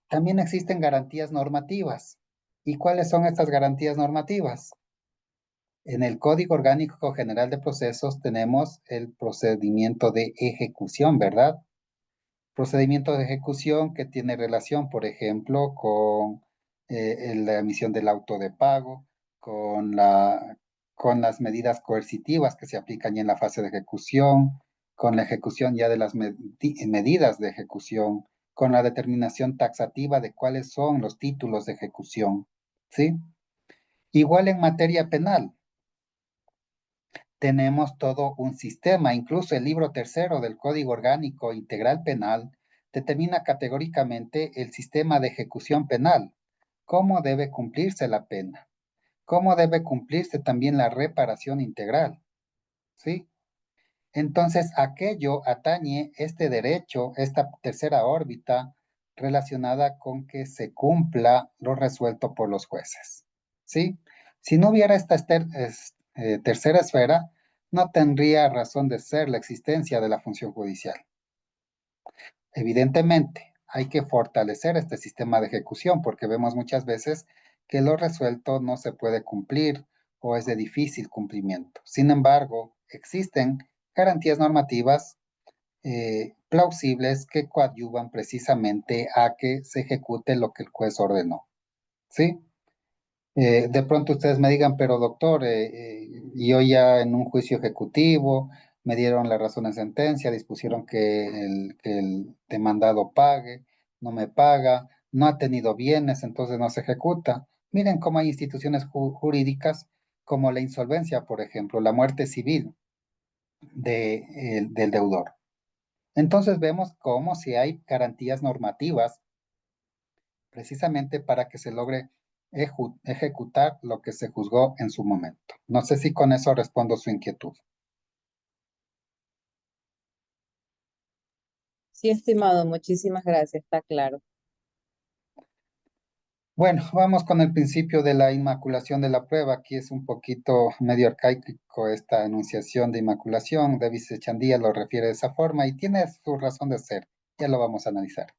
también existen garantías normativas. ¿Y cuáles son estas garantías normativas? En el Código Orgánico General de Procesos tenemos el procedimiento de ejecución, ¿verdad? Procedimiento de ejecución que tiene relación, por ejemplo, con la emisión del auto de pago, con con las medidas coercitivas que se aplican ya en la fase de ejecución, con la ejecución ya de las medidas de ejecución, con la determinación taxativa de cuáles son los títulos de ejecución, ¿sí? Igual en materia penal, tenemos todo un sistema, incluso el libro tercero del Código Orgánico Integral Penal determina categóricamente el sistema de ejecución penal, cómo debe cumplirse la pena, cómo debe cumplirse también la reparación integral, ¿sí? Entonces, aquello atañe este derecho, esta tercera órbita relacionada con que se cumpla lo resuelto por los jueces, ¿sí? Si no hubiera esta tercera esfera, no tendría razón de ser la existencia de la función judicial. Evidentemente, hay que fortalecer este sistema de ejecución porque vemos muchas veces que lo resuelto no se puede cumplir o es de difícil cumplimiento. Sin embargo, existen garantías normativas plausibles que coadyuvan precisamente a que se ejecute lo que el juez ordenó. ¿Sí? De pronto ustedes me digan, pero doctor, yo ya en un juicio ejecutivo me dieron la razón en sentencia, dispusieron que el demandado pague, no me paga, no ha tenido bienes, entonces no se ejecuta. Miren cómo hay instituciones jurídicas como la insolvencia, por ejemplo, la muerte civil del deudor. Entonces vemos cómo si hay garantías normativas precisamente para que se logre ejecutar lo que se juzgó en su momento. No sé si con eso respondo su inquietud. Sí, estimado, muchísimas gracias, está claro. Bueno, vamos con el principio de la inmaculación de la prueba. Aquí es un poquito medio arcaico esta enunciación de inmaculación. Davis Echandía lo refiere de esa forma y tiene su razón de ser. Ya lo vamos a analizar.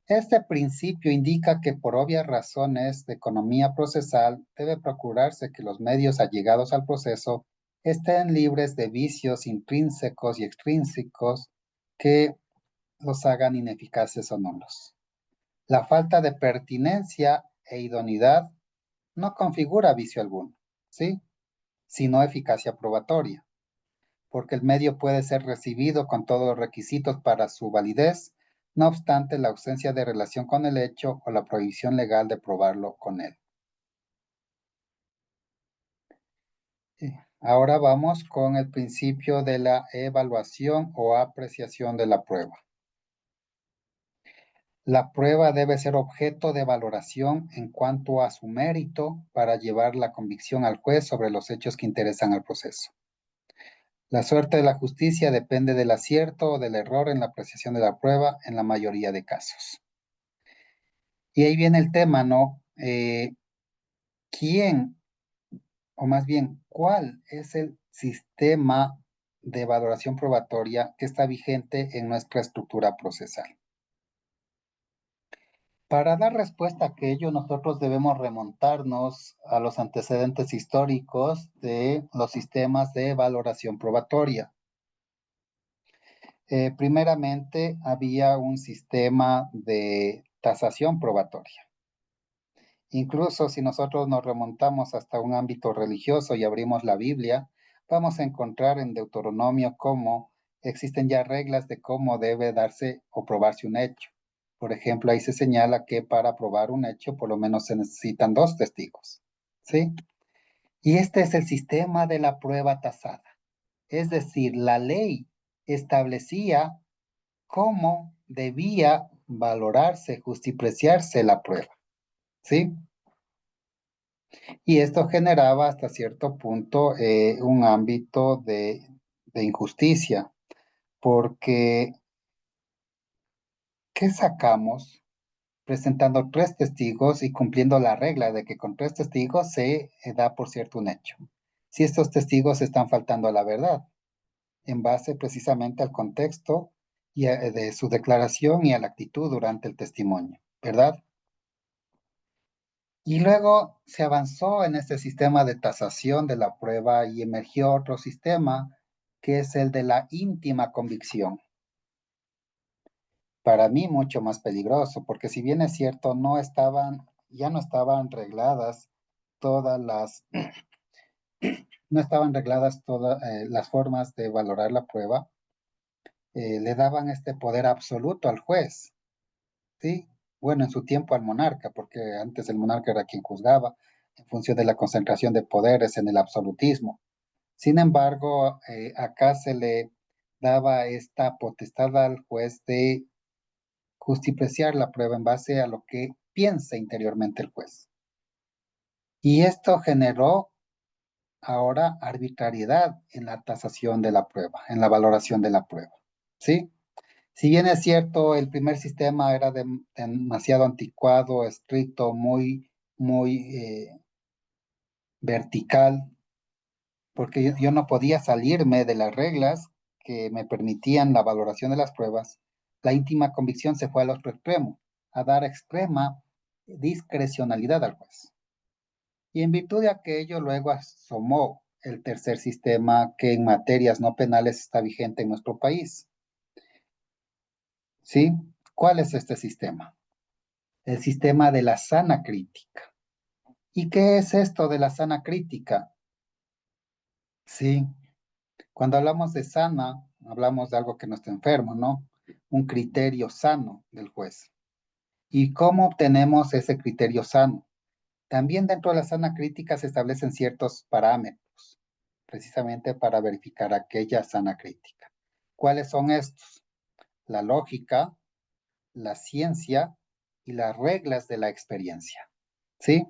Este principio indica que por obvias razones de economía procesal debe procurarse que los medios allegados al proceso estén libres de vicios intrínsecos y extrínsecos que los hagan ineficaces o nulos. La falta de pertinencia e idoneidad no configura vicio alguno, ¿sí? Sino eficacia probatoria, porque el medio puede ser recibido con todos los requisitos para su validez, no obstante la ausencia de relación con el hecho o la prohibición legal de probarlo con él. Ahora vamos con el principio de la evaluación o apreciación de la prueba. La prueba debe ser objeto de valoración en cuanto a su mérito para llevar la convicción al juez sobre los hechos que interesan al proceso. La suerte de la justicia depende del acierto o del error en la apreciación de la prueba en la mayoría de casos. Y ahí viene el tema, ¿no? ¿Quién, o más bien, cuál es el sistema de valoración probatoria que está vigente en nuestra estructura procesal? Para dar respuesta a aquello, nosotros debemos remontarnos a los antecedentes históricos de los sistemas de valoración probatoria. Primeramente, había un sistema de tasación probatoria. Incluso si nosotros nos remontamos hasta un ámbito religioso y abrimos la Biblia, vamos a encontrar en Deuteronomio cómo existen ya reglas de cómo debe darse o probarse un hecho. Por ejemplo, ahí se señala que para probar un hecho por lo menos se necesitan 2 testigos, ¿sí? Y este es el sistema de la prueba tasada. Es decir, la ley establecía cómo debía valorarse, justipreciarse la prueba, ¿sí? Y esto generaba hasta cierto punto un ámbito de injusticia, porque ¿qué sacamos presentando 3 testigos y cumpliendo la regla de que con 3 testigos se da por cierto un hecho? si estos testigos están faltando a la verdad, en base precisamente al contexto de su declaración y a la actitud durante el testimonio, ¿verdad? Y luego se avanzó en este sistema de tasación de la prueba y emergió otro sistema que es el de la íntima convicción. Para mí mucho más peligroso, porque si bien es cierto, ya no estaban regladas todas las, no estaban regladas todas las formas de valorar la prueba, le daban este poder absoluto al juez, ¿sí? Bueno, en su tiempo al monarca, porque antes el monarca era quien juzgaba en función de la concentración de poderes en el absolutismo. Sin embargo, acá se le daba esta potestad al juez de justipreciar la prueba en base a lo que piensa interiormente el juez. Y esto generó ahora arbitrariedad en la tasación de la prueba, en la valoración de la prueba, ¿sí? Si bien es cierto, el primer sistema era demasiado anticuado, estricto, muy vertical, porque yo no podía salirme de las reglas que me permitían la valoración de las pruebas. La íntima convicción se fue al otro extremo, a dar extrema discrecionalidad al juez. Y en virtud de aquello, luego asomó el tercer sistema que en materias no penales está vigente en nuestro país. ¿Sí? ¿Cuál es este sistema? El sistema de la sana crítica. ¿Y qué es esto de la sana crítica? Sí, cuando hablamos de sana, hablamos de algo que no está enfermo, ¿no? Un criterio sano del juez. ¿Y cómo obtenemos ese criterio sano? También dentro de la sana crítica se establecen ciertos parámetros, precisamente para verificar aquella sana crítica. ¿Cuáles son estos? La lógica, la ciencia y las reglas de la experiencia. ¿Sí?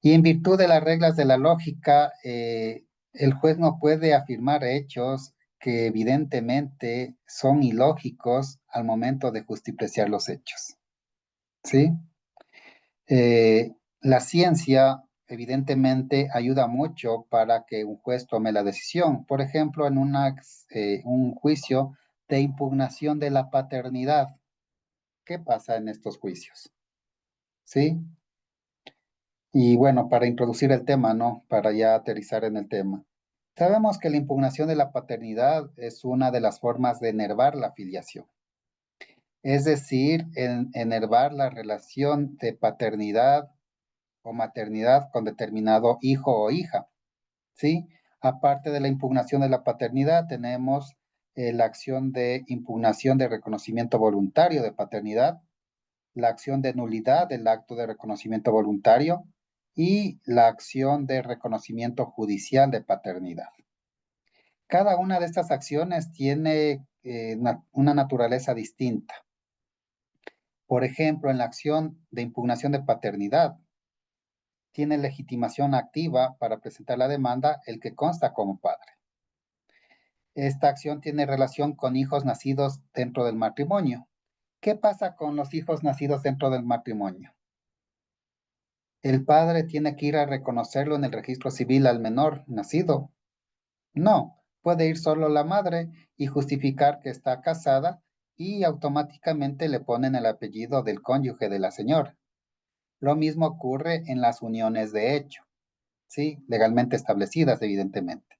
Y en virtud de las reglas de la lógica, el juez no puede afirmar hechos que evidentemente son ilógicos al momento de justipreciar los hechos. ¿Sí? La ciencia evidentemente ayuda mucho para que un juez tome la decisión. Por ejemplo, en un juicio de impugnación de la paternidad. ¿Qué pasa en estos juicios? ¿Sí? Y bueno, para introducir el tema, ¿no? Para ya aterrizar en el tema. Sabemos que la impugnación de la paternidad es una de las formas de enervar la filiación. Es decir, enervar la relación de paternidad o maternidad con determinado hijo o hija, ¿sí? Aparte de la impugnación de la paternidad, tenemos la acción de impugnación de reconocimiento voluntario de paternidad, la acción de nulidad del acto de reconocimiento voluntario y la acción de reconocimiento judicial de paternidad. Cada una de estas acciones tiene una naturaleza distinta. Por ejemplo, en la acción de impugnación de paternidad, tiene legitimación activa para presentar la demanda el que consta como padre. Esta acción tiene relación con hijos nacidos dentro del matrimonio. ¿Qué pasa con los hijos nacidos dentro del matrimonio? ¿El padre tiene que ir a reconocerlo en el registro civil al menor nacido? No, puede ir solo la madre y justificar que está casada y automáticamente le ponen el apellido del cónyuge de la señora. Lo mismo ocurre en las uniones de hecho, ¿sí? Legalmente establecidas, evidentemente.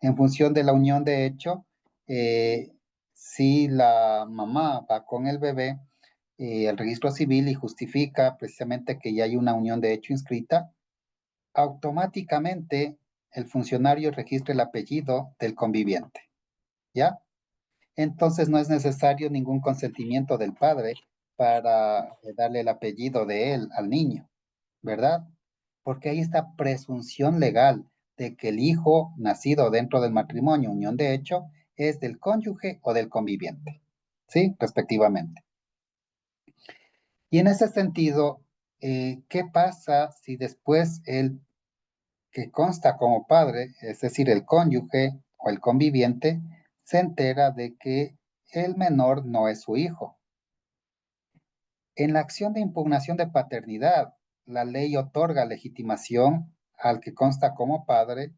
En función de la unión de hecho, si la mamá va con el bebé al registro civil y justifica precisamente que ya hay una unión de hecho inscrita, automáticamente el funcionario registra el apellido del conviviente, ¿ya? Entonces no es necesario ningún consentimiento del padre para darle el apellido de él al niño, ¿verdad? Porque hay esta presunción legal de que el hijo nacido dentro del matrimonio, unión de hecho, es del cónyuge o del conviviente, ¿sí? Respectivamente. Y en ese sentido, ¿qué pasa si después el que consta como padre, es decir, el cónyuge o el conviviente, se entera de que el menor no es su hijo? En la acción de impugnación de paternidad, la ley otorga legitimación al que consta como padre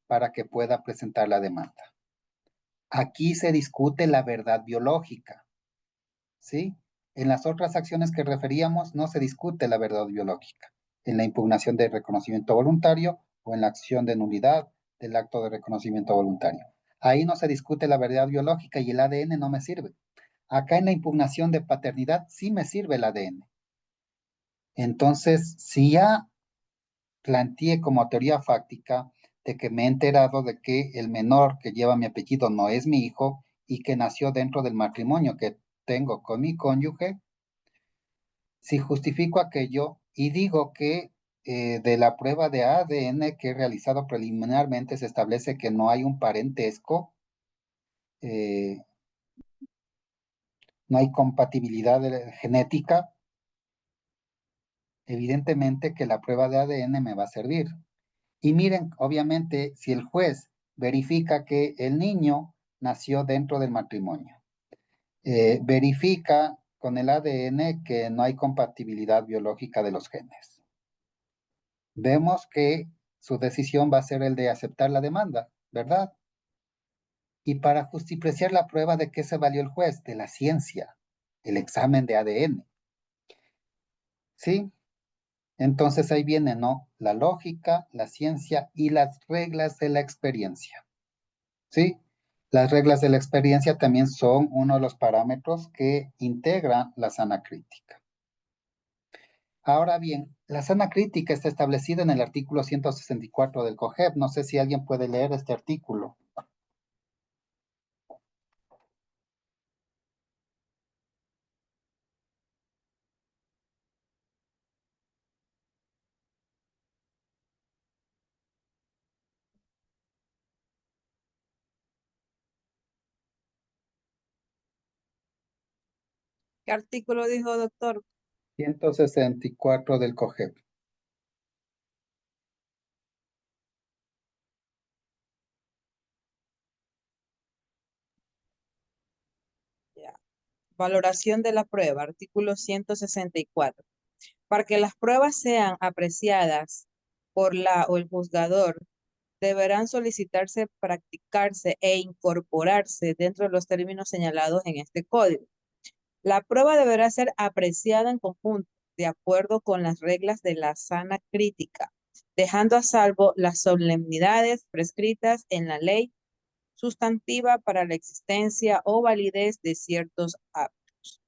para que pueda presentar la demanda. Aquí se discute la verdad biológica, ¿sí? En las otras acciones que referíamos no se discute la verdad biológica. En la impugnación de reconocimiento voluntario o en la acción de nulidad del acto de reconocimiento voluntario. Ahí no se discute la verdad biológica y el ADN no me sirve. Acá en la impugnación de paternidad sí me sirve el ADN. Entonces, si ya planteé como teoría fáctica de que me he enterado de que el menor que lleva mi apellido no es mi hijo y que nació dentro del matrimonio que tengo con mi cónyuge, si justifico aquello y digo que de la prueba de ADN que he realizado preliminarmente se establece que no hay un parentesco, eh, no hay compatibilidad genética, evidentemente que la prueba de ADN me va a servir. Y miren, obviamente, si el juez verifica que el niño nació dentro del matrimonio, verifica con el ADN que no hay compatibilidad biológica de los genes. Vemos que su decisión va a ser el de aceptar la demanda, ¿verdad? Y para justipreciar la prueba, ¿de qué se valió el juez? De la ciencia, el examen de ADN. ¿Sí? Entonces ahí viene, ¿no? La lógica, la ciencia y las reglas de la experiencia. ¿Sí? Las reglas de la experiencia también son uno de los parámetros que integran la sana crítica. Ahora bien, la sana crítica está establecida en el artículo 164 del COGEP. No sé si alguien puede leer este artículo. ¿Qué artículo dijo, doctor? 164 del COGEP. Ya. Valoración de la prueba, artículo 164. Para que las pruebas sean apreciadas por la o el juzgador, deberán solicitarse, practicarse e incorporarse dentro de los términos señalados en este código. La prueba deberá ser apreciada en conjunto, de acuerdo con las reglas de la sana crítica, dejando a salvo las solemnidades prescritas en la ley sustantiva para la existencia o validez de ciertos actos.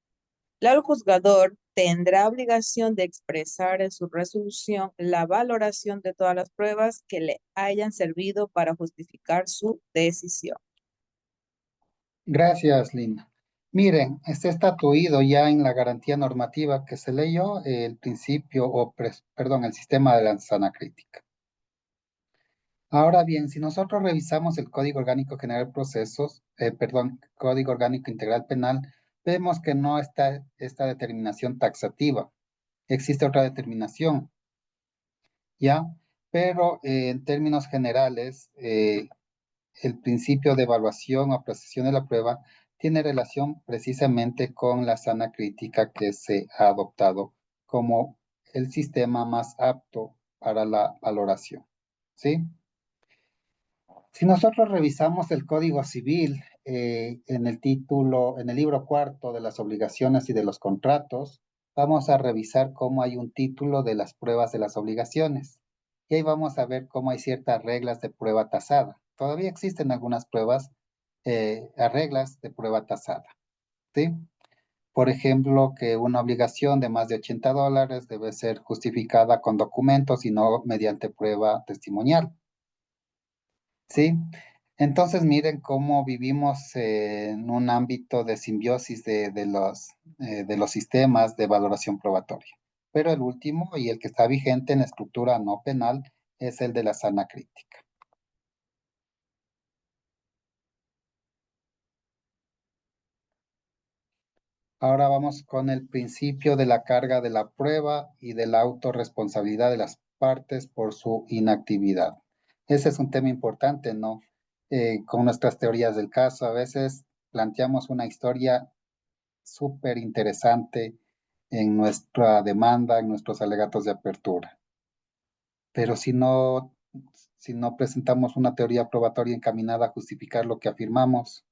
El juzgador tendrá obligación de expresar en su resolución la valoración de todas las pruebas que le hayan servido para justificar su decisión. Gracias, Lina. Miren, está estatuido ya en la garantía normativa que se leyó el principio, perdón, el sistema de la sana crítica. Ahora bien, si nosotros revisamos el Código Orgánico General de Procesos, Código Orgánico Integral Penal, vemos que no está esta determinación taxativa. Existe otra determinación, ¿ya? Pero en términos generales, el principio de evaluación o apreciación de la prueba tiene relación precisamente con la sana crítica que se ha adoptado como el sistema más apto para la valoración, ¿sí? Si nosotros revisamos el Código Civil en el título, en el libro cuarto de las obligaciones y de los contratos, vamos a revisar cómo hay un título de las pruebas de las obligaciones. Y ahí vamos a ver cómo hay ciertas reglas de prueba tasada. Todavía existen algunas pruebas, reglas de prueba tasada, ¿sí? Por ejemplo, que una obligación de más de $80 debe ser justificada con documentos y no mediante prueba testimonial. ¿Sí? Entonces miren cómo vivimos en un ámbito de simbiosis de los sistemas de valoración probatoria. Pero el último y el que está vigente en la estructura no penal es el de la sana crítica. Ahora vamos con el principio de la carga de la prueba y de la autorresponsabilidad de las partes por su inactividad. Ese es un tema importante, ¿no? Con nuestras teorías del caso, a veces planteamos una historia súper interesante en nuestra demanda, en nuestros alegatos de apertura. pero si no presentamos una teoría probatoria encaminada a justificar lo que afirmamos.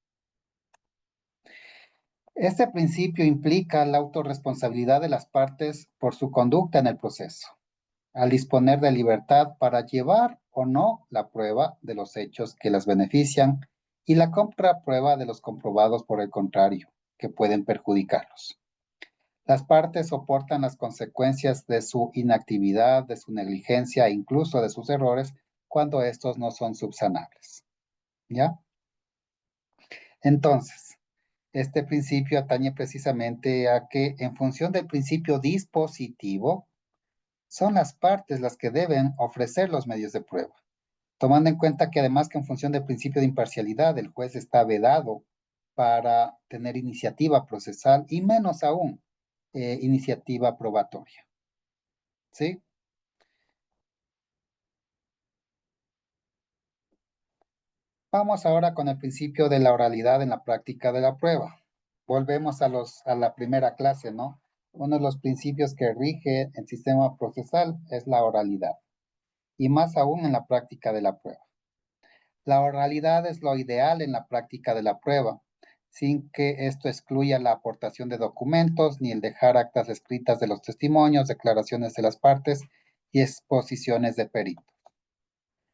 Este principio implica la autorresponsabilidad de las partes por su conducta en el proceso, al disponer de libertad para llevar o no la prueba de los hechos que las benefician y la contraprueba de los comprobados por el contrario, que pueden perjudicarlos. Las partes soportan las consecuencias de su inactividad, de su negligencia e incluso de sus errores cuando estos no son subsanables. ¿Ya? Entonces, este principio atañe precisamente a que en función del principio dispositivo, son las partes las que deben ofrecer los medios de prueba, tomando en cuenta que además que en función del principio de imparcialidad, el juez está vedado para tener iniciativa procesal y menos aún iniciativa probatoria. ¿Sí? Vamos ahora con el principio de la oralidad en la práctica de la prueba. Volvemos a la primera clase, ¿no? Uno de los principios que rige el sistema procesal es la oralidad, y más aún en la práctica de la prueba. La oralidad es lo ideal en la práctica de la prueba, sin que esto excluya la aportación de documentos ni el dejar actas escritas de los testimonios, declaraciones de las partes y exposiciones de peritos.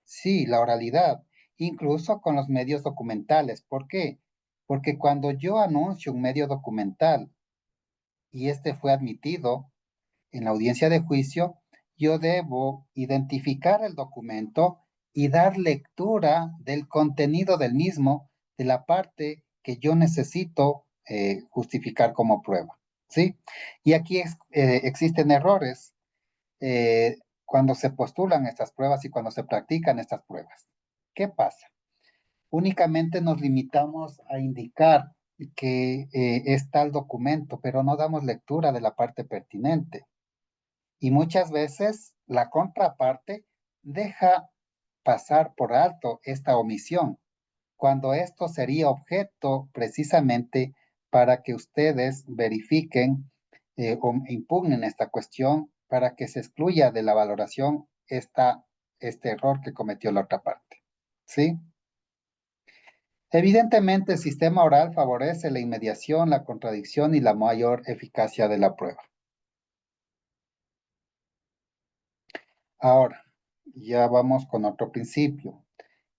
Sí, la oralidad, incluso con los medios documentales. ¿Por qué? Porque cuando yo anuncio un medio documental y este fue admitido en la audiencia de juicio, yo debo identificar el documento y dar lectura del contenido del mismo, de la parte que yo necesito justificar como prueba. ¿Sí? Y aquí existen errores cuando se postulan estas pruebas y cuando se practican estas pruebas. ¿Qué pasa? Únicamente nos limitamos a indicar que es tal documento, pero no damos lectura de la parte pertinente. Y muchas veces la contraparte deja pasar por alto esta omisión, cuando esto sería objeto precisamente para que ustedes verifiquen o impugnen esta cuestión para que se excluya de la valoración este error que cometió la otra parte. ¿Sí? Evidentemente, el sistema oral favorece la inmediación, la contradicción y la mayor eficacia de la prueba. Ahora, ya vamos con otro principio,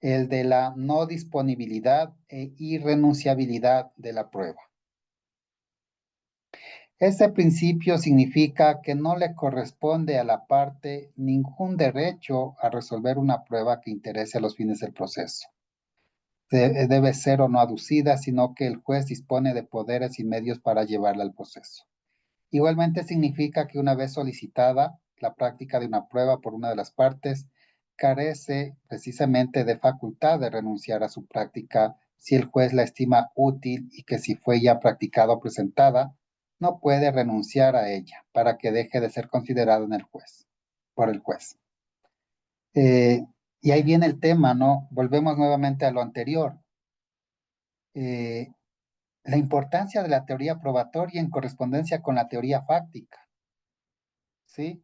el de la no disponibilidad e irrenunciabilidad de la prueba. Este principio significa que no le corresponde a la parte ningún derecho a resolver una prueba que interese a los fines del proceso. Debe ser o no aducida, sino que el juez dispone de poderes y medios para llevarla al proceso. Igualmente significa que una vez solicitada la práctica de una prueba por una de las partes, carece precisamente de facultad de renunciar a su práctica si el juez la estima útil y que si fue ya practicada o presentada, no puede renunciar a ella para que deje de ser considerado por el juez. Y ahí viene el tema, ¿no? Volvemos nuevamente a lo anterior. La importancia de la teoría probatoria en correspondencia con la teoría fáctica, ¿sí?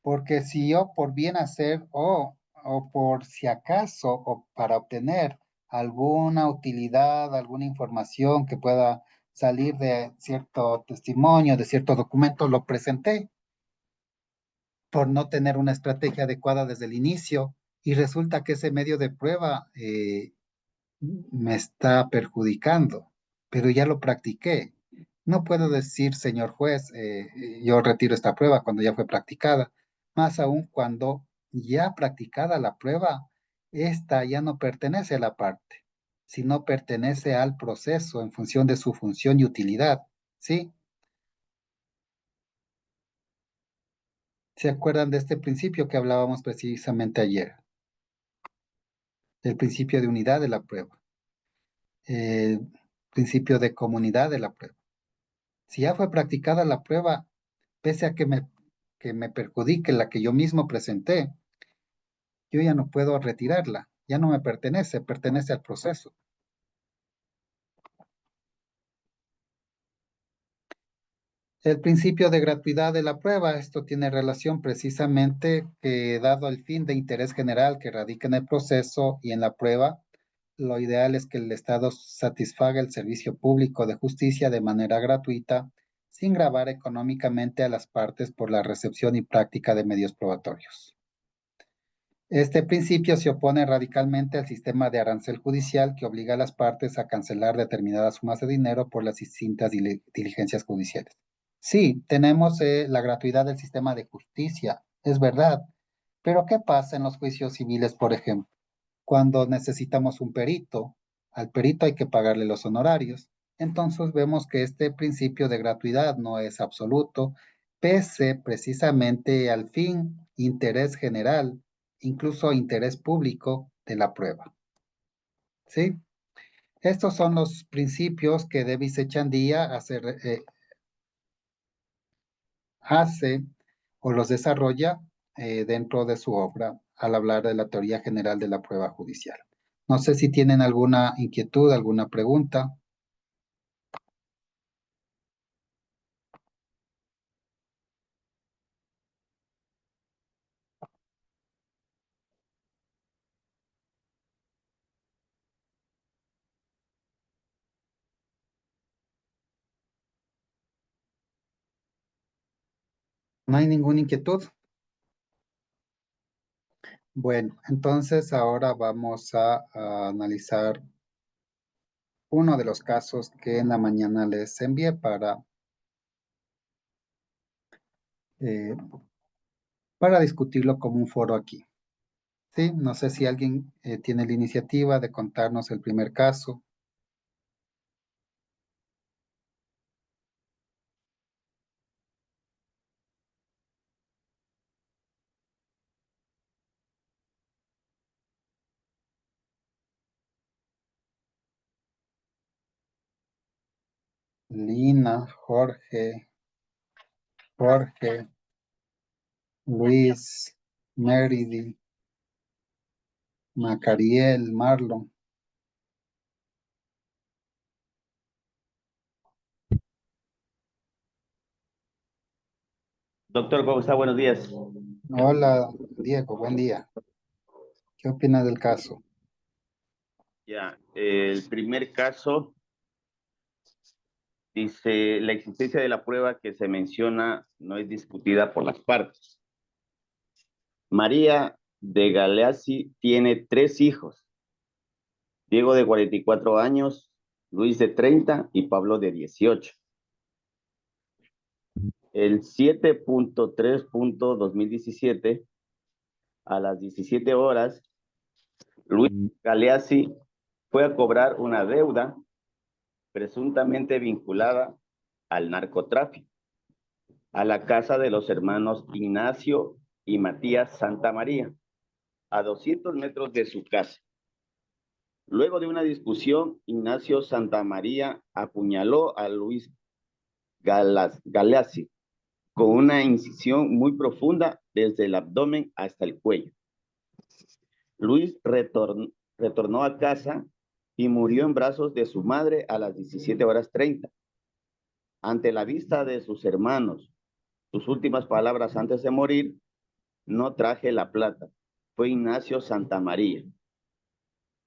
Porque si yo por bien hacer o por si acaso o para obtener alguna utilidad, alguna información que pueda salir de cierto testimonio, de cierto documento, lo presenté por no tener una estrategia adecuada desde el inicio y resulta que ese medio de prueba me está perjudicando, pero ya lo practiqué. No puedo decir, señor juez, yo retiro esta prueba cuando ya fue practicada, más aún cuando ya practicada la prueba, esta ya no pertenece a la parte, sino pertenece al proceso en función de su función y utilidad, ¿sí? ¿Se acuerdan de este principio que hablábamos precisamente ayer? El principio de unidad de la prueba, el principio de comunidad de la prueba. Si ya fue practicada la prueba, pese a que me perjudique la que yo mismo presenté, yo ya no puedo retirarla, ya no me pertenece, pertenece al proceso. El principio de gratuidad de la prueba, esto tiene relación precisamente que dado el fin de interés general que radica en el proceso y en la prueba, lo ideal es que el Estado satisfaga el servicio público de justicia de manera gratuita, sin gravar económicamente a las partes por la recepción y práctica de medios probatorios. Este principio se opone radicalmente al sistema de arancel judicial que obliga a las partes a cancelar determinadas sumas de dinero por las distintas diligencias judiciales. Sí, tenemos la gratuidad del sistema de justicia, es verdad, pero ¿qué pasa en los juicios civiles, por ejemplo? Cuando necesitamos un perito, al perito hay que pagarle los honorarios. Entonces vemos que este principio de gratuidad no es absoluto, pese precisamente al fin, interés general, incluso interés público de la prueba. ¿Sí? Estos son los principios que Davis Echandía hace o los desarrolla dentro de su obra al hablar de la teoría general de la prueba judicial. No sé si tienen alguna inquietud, alguna pregunta. ¿No hay ninguna inquietud? Bueno, entonces ahora vamos a analizar uno de los casos que en la mañana les envié eh, para discutirlo como un foro aquí. Sí, no sé si alguien tiene la iniciativa de contarnos el primer caso. Lina, Jorge, Luis, Meridi, Macariel, Marlon. Doctor, ¿cómo está? Buenos días. Hola, Diego, buen día. ¿Qué opinas del caso? Ya, el primer caso dice, la existencia de la prueba que se menciona no es discutida por las partes. María de Galeazzi tiene 3 hijos, Diego de 44 años, Luis de 30 y Pablo de 18. El 7.3.2017, a las 17 horas, Luis Galeazzi fue a cobrar una deuda presuntamente vinculada al narcotráfico a la casa de los hermanos Ignacio y Matías Santamaría, a 200 metros de su casa. Luego de una discusión, Ignacio Santamaría apuñaló a Luis Galeazzi con una incisión muy profunda desde el abdomen hasta el cuello. Luis retornó a casa y murió en brazos de su madre a las 17:30. Ante la vista de sus hermanos, sus últimas palabras antes de morir: no traje la plata. Fue Ignacio Santamaría.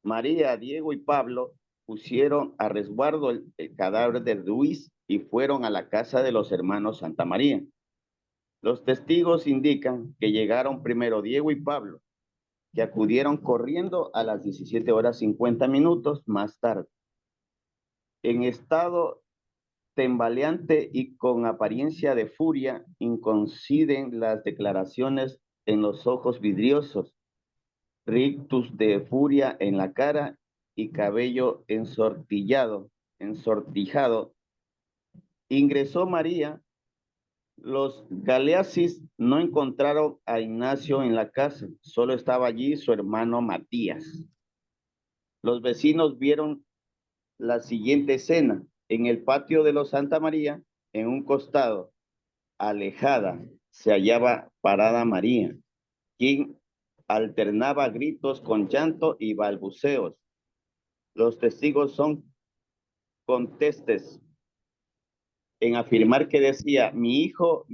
María, Diego y Pablo pusieron a resguardo el cadáver de Luis y fueron a la casa de los hermanos Santamaría. Los testigos indican que llegaron primero Diego y Pablo, que acudieron corriendo a las 17:50 más tarde. En estado tambaleante y con apariencia de furia, inciden las declaraciones en los ojos vidriosos, rictus de furia en la cara y cabello ensortijado. Ingresó María. Los Galeazzi no encontraron a Ignacio en la casa, solo estaba allí su hermano Matías. Los vecinos vieron la siguiente escena: en el patio de los Santamaría, en un costado, alejada, se hallaba parada María, quien alternaba gritos con llanto y balbuceos. Los testigos son contestes. en afirmar que decía, mi hijo,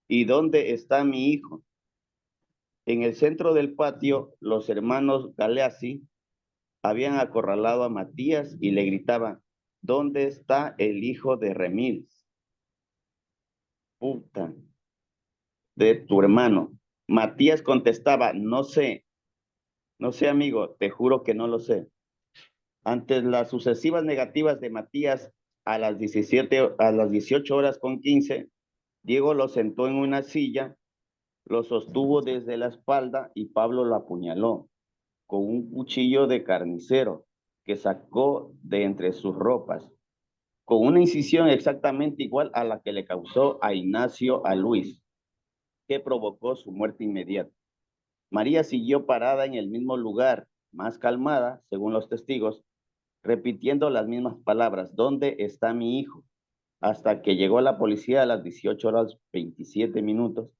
¿y dónde está mi hijo? En el centro del patio, los hermanos Galeazzi habían acorralado a Matías y le gritaban, ¿dónde está el hijo de Remils? Puta, de tu hermano. Matías contestaba, no sé, amigo, te juro que no lo sé. Ante las sucesivas negativas de Matías a las 18:15, Diego lo sentó en una silla, lo sostuvo desde la espalda y Pablo lo apuñaló con un cuchillo de carnicero que sacó de entre sus ropas, con una incisión exactamente igual a la que le causó a Ignacio a Luis, que provocó su muerte inmediata. María siguió parada en el mismo lugar, más calmada, según los testigos, repitiendo las mismas palabras, ¿dónde está mi hijo? Hasta que llegó la policía a las 18:27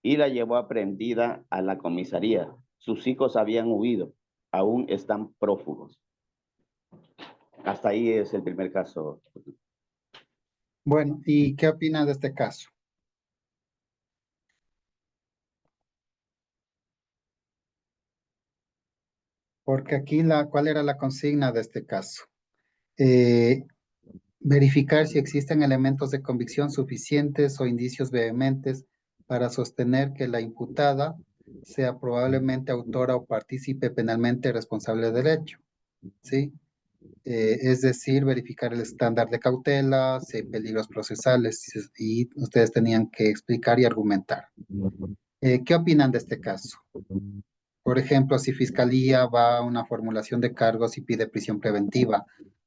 y la llevó aprehendida a la comisaría. Sus hijos habían huido, aún están prófugos. Hasta ahí es el primer caso. Bueno, ¿y qué opina de este caso? Porque aquí ¿cuál era la consigna de este caso? Verificar si existen elementos de convicción suficientes o indicios vehementes para sostener que la imputada sea probablemente autora o partícipe penalmente responsable del hecho, ¿sí? Es decir, verificar el estándar de cautela, si hay peligros procesales, y ustedes tenían que explicar y argumentar. ¿Qué opinan de este caso? Por ejemplo, si Fiscalía va a una formulación de cargos y pide prisión preventiva,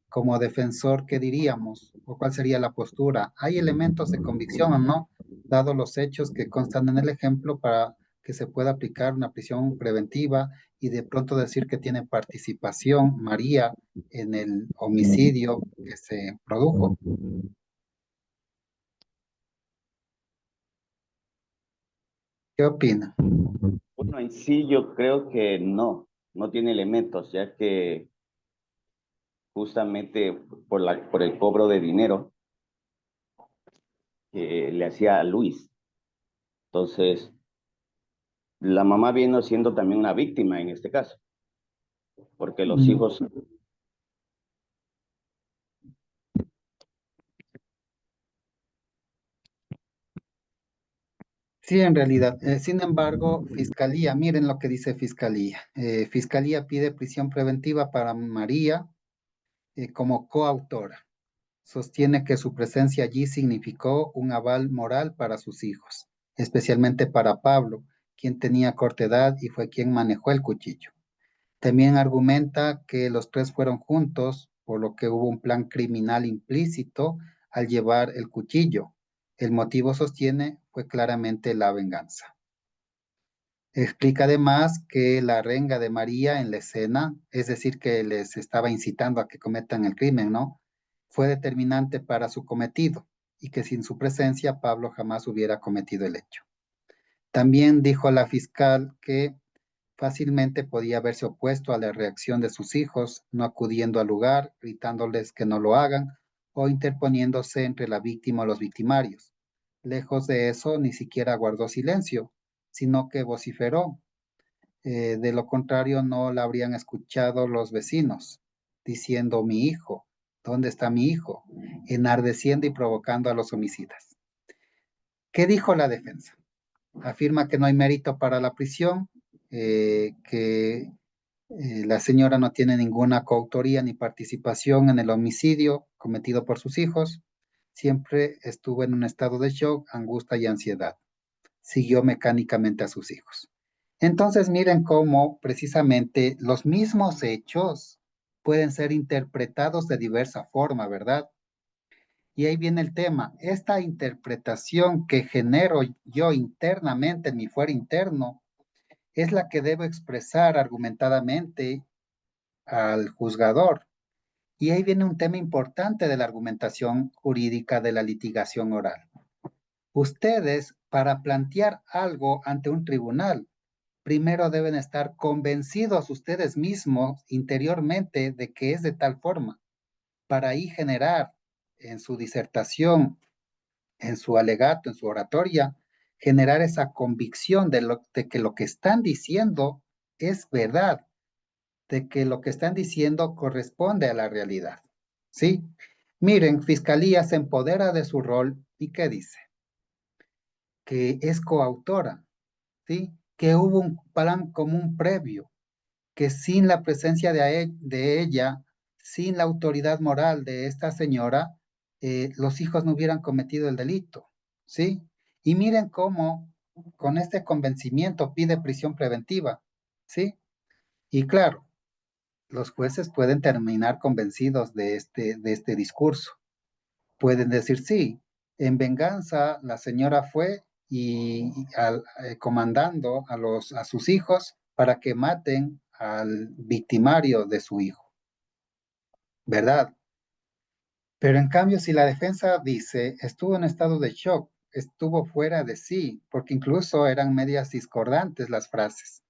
como defensor, ¿qué diríamos? ¿O cuál sería la postura? ¿Hay elementos de convicción o no, dado los hechos que constan en el ejemplo, para que se pueda aplicar una prisión preventiva y de pronto decir que tiene participación María en el homicidio que se produjo? ¿Qué opina? Bueno, en sí yo creo que no tiene elementos, ya que justamente por el cobro de dinero que le hacía a Luis. Entonces, la mamá vino siendo también una víctima en este caso, porque los hijos... Sí, en realidad. Sin embargo, Fiscalía, miren lo que dice Fiscalía. Fiscalía pide prisión preventiva para María como coautora. Sostiene que su presencia allí significó un aval moral para sus hijos, especialmente para Pablo, quien tenía corta edad y fue quien manejó el cuchillo. También argumenta que los tres fueron juntos, por lo que hubo un plan criminal implícito al llevar el cuchillo. El motivo, sostiene, fue claramente la venganza. Explica además que la arenga de María en la escena, es decir, que les estaba incitando a que cometan el crimen, ¿no? Fue determinante para su cometido y que sin su presencia Pablo jamás hubiera cometido el hecho. También dijo la fiscal que fácilmente podía haberse opuesto a la reacción de sus hijos, no acudiendo al lugar, gritándoles que no lo hagan o interponiéndose entre la víctima o los victimarios. Lejos de eso, ni siquiera guardó silencio, sino que vociferó. De lo contrario, no la habrían escuchado los vecinos, diciendo, mi hijo, ¿dónde está mi hijo? Enardeciendo y provocando a los homicidas. ¿Qué dijo la defensa? Afirma que no hay mérito para la prisión, que la señora no tiene ninguna coautoría ni participación en el homicidio cometido por sus hijos. Siempre estuvo en un estado de shock, angustia y ansiedad. Siguió mecánicamente a sus hijos. Entonces miren cómo precisamente los mismos hechos pueden ser interpretados de diversa forma, ¿verdad? Y ahí viene el tema. Esta interpretación que genero yo internamente en mi fuero interno es la que debo expresar argumentadamente al juzgador. Y ahí viene un tema importante de la argumentación jurídica de la litigación oral. Ustedes, para plantear algo ante un tribunal, primero deben estar convencidos ustedes mismos interiormente de que es de tal forma, para ahí generar en su disertación, en su alegato, en su oratoria, generar esa convicción de que lo que están diciendo es verdad, de que lo que están diciendo corresponde a la realidad. ¿Sí? Miren, Fiscalía se empodera de su rol y ¿qué dice? Que es coautora, ¿sí? Que hubo un plan común previo, que sin la presencia de ella, sin la autoridad moral de esta señora, los hijos no hubieran cometido el delito, ¿sí? Y miren cómo con este convencimiento pide prisión preventiva, ¿sí? Y claro, los jueces pueden terminar convencidos de este discurso. Pueden decir, sí, en venganza la señora fue comandando a sus hijos para que maten al victimario de su hijo, ¿verdad? Pero en cambio, si la defensa dice, estuvo en estado de shock, estuvo fuera de sí, porque incluso eran medias discordantes las frases,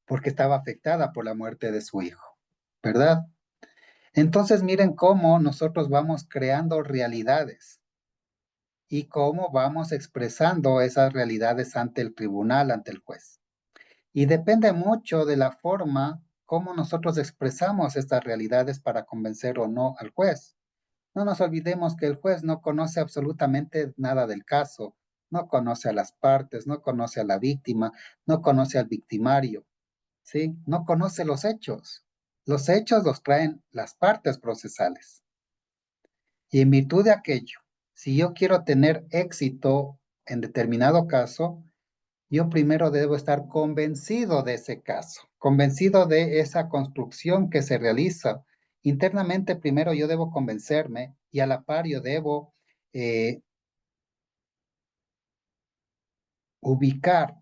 porque estaba afectada por la muerte de su hijo, ¿verdad? Entonces miren cómo nosotros vamos creando realidades y cómo vamos expresando esas realidades ante el tribunal, ante el juez. Y depende mucho de la forma como nosotros expresamos estas realidades para convencer o no al juez. No nos olvidemos que el juez no conoce absolutamente nada del caso, no conoce a las partes, no conoce a la víctima, no conoce al victimario, ¿sí? No conoce los hechos. Los hechos los traen las partes procesales. Y en virtud de aquello, si yo quiero tener éxito en determinado caso, yo primero debo estar convencido de ese caso, convencido de esa construcción que se realiza. Internamente, primero yo debo convencerme y a la par yo debo eh, ubicar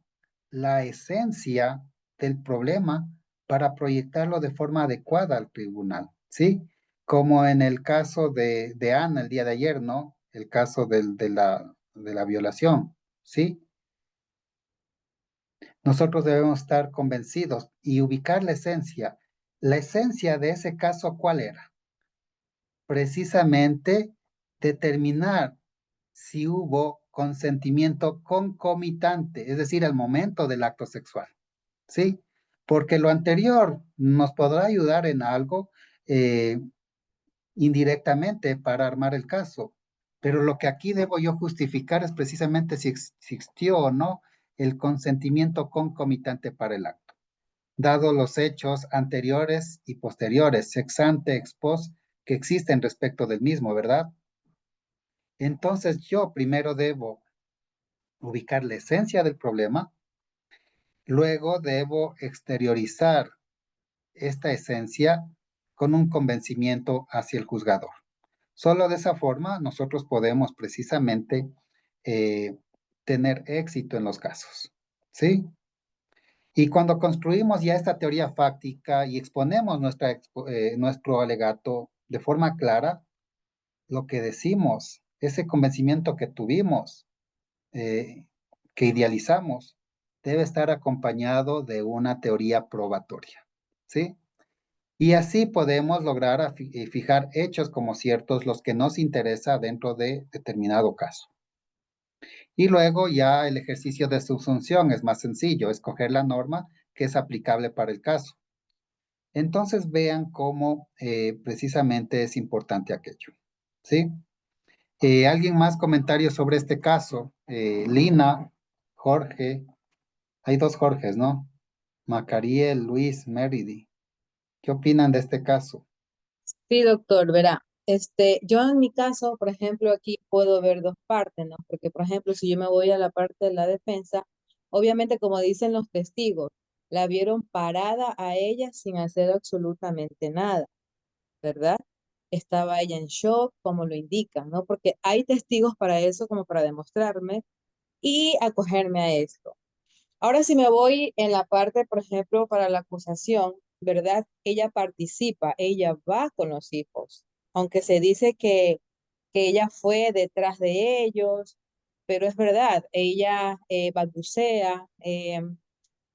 la esencia del problema para proyectarlo de forma adecuada al tribunal, ¿sí? Como en el caso de Ana el día de ayer, ¿no? El caso de la violación, ¿sí? Nosotros debemos estar convencidos y ubicar la esencia. La esencia de ese caso, ¿cuál era? Precisamente determinar si hubo consentimiento concomitante, es decir, al momento del acto sexual, ¿sí? Porque lo anterior nos podrá ayudar en algo eh, indirectamente para armar el caso, pero lo que aquí debo yo justificar es precisamente si existió o no el consentimiento concomitante para el acto, dado los hechos anteriores y posteriores, ex ante, ex post, que existen respecto del mismo, ¿verdad? Entonces yo primero debo ubicar la esencia del problema, luego debo exteriorizar esta esencia con un convencimiento hacia el juzgador. Solo de esa forma nosotros podemos precisamente eh, tener éxito en los casos, ¿sí? Y cuando construimos ya esta teoría fáctica y exponemos nuestro alegato de forma clara, lo que decimos, ese convencimiento que tuvimos, eh, que idealizamos, debe estar acompañado de una teoría probatoria, ¿sí? Y así podemos lograr fijar hechos como ciertos los que nos interesa dentro de determinado caso. Y luego ya el ejercicio de subsunción es más sencillo, escoger la norma que es aplicable para el caso. Entonces vean cómo precisamente es importante aquello, ¿sí? ¿Alguien más comentarios sobre este caso? Lina, Jorge, hay dos Jorges, ¿no? Macariel, Luis, Meridi. ¿Qué opinan de este caso? Sí, doctor, verá, yo en mi caso, por ejemplo, aquí puedo ver dos partes, ¿no? Porque, por ejemplo, si yo me voy a la parte de la defensa, obviamente, como dicen los testigos, la vieron parada a ella sin hacer absolutamente nada, ¿verdad? Estaba ella en shock, como lo indican, ¿no? Porque hay testigos para eso, como para demostrarme y acogerme a esto. Ahora si me voy en la parte, por ejemplo, para la acusación, ¿verdad? Ella participa, ella va con los hijos, aunque se dice que ella fue detrás de ellos, pero es verdad, ella balbucea,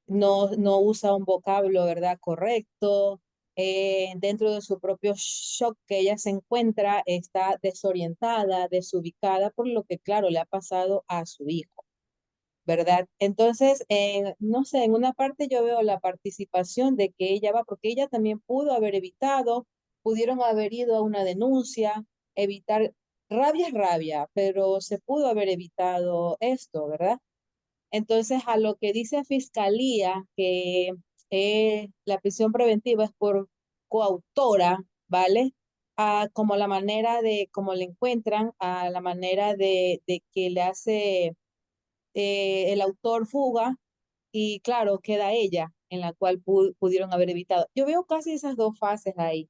no usa un vocablo, ¿verdad? Correcto, dentro de su propio shock que ella se encuentra, está desorientada, desubicada por lo que, claro, le ha pasado a su hijo, ¿verdad? Entonces, no sé, en una parte yo veo la participación de que ella va, porque ella también pudo haber evitado, pudieron haber ido a una denuncia, evitar, rabia es rabia, pero se pudo haber evitado esto, ¿verdad? Entonces, a lo que dice Fiscalía, que la prisión preventiva es por coautora, ¿vale? Como la manera de, como le encuentran, a la manera de que le hace el autor fuga y claro, queda ella, en la cual pudieron haber evitado. Yo veo casi esas dos fases ahí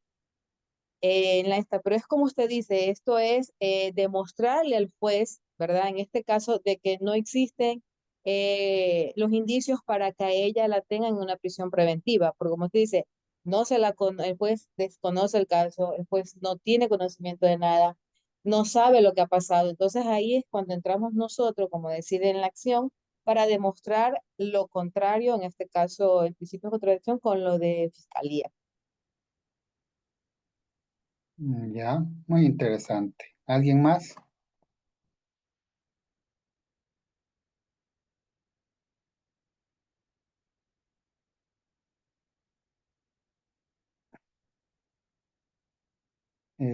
en la esta, pero es como usted dice, esto es demostrarle al juez, ¿verdad? En este caso, de que no existen los indicios para que a ella la tengan en una prisión preventiva, porque como usted dice, no se la el juez desconoce el caso, el juez no tiene conocimiento de nada, no sabe lo que ha pasado. Entonces ahí es cuando entramos nosotros, como decir, en la acción para demostrar lo contrario, en este caso, el principio de contradicción con lo de fiscalía. Ya, muy interesante. ¿Alguien más?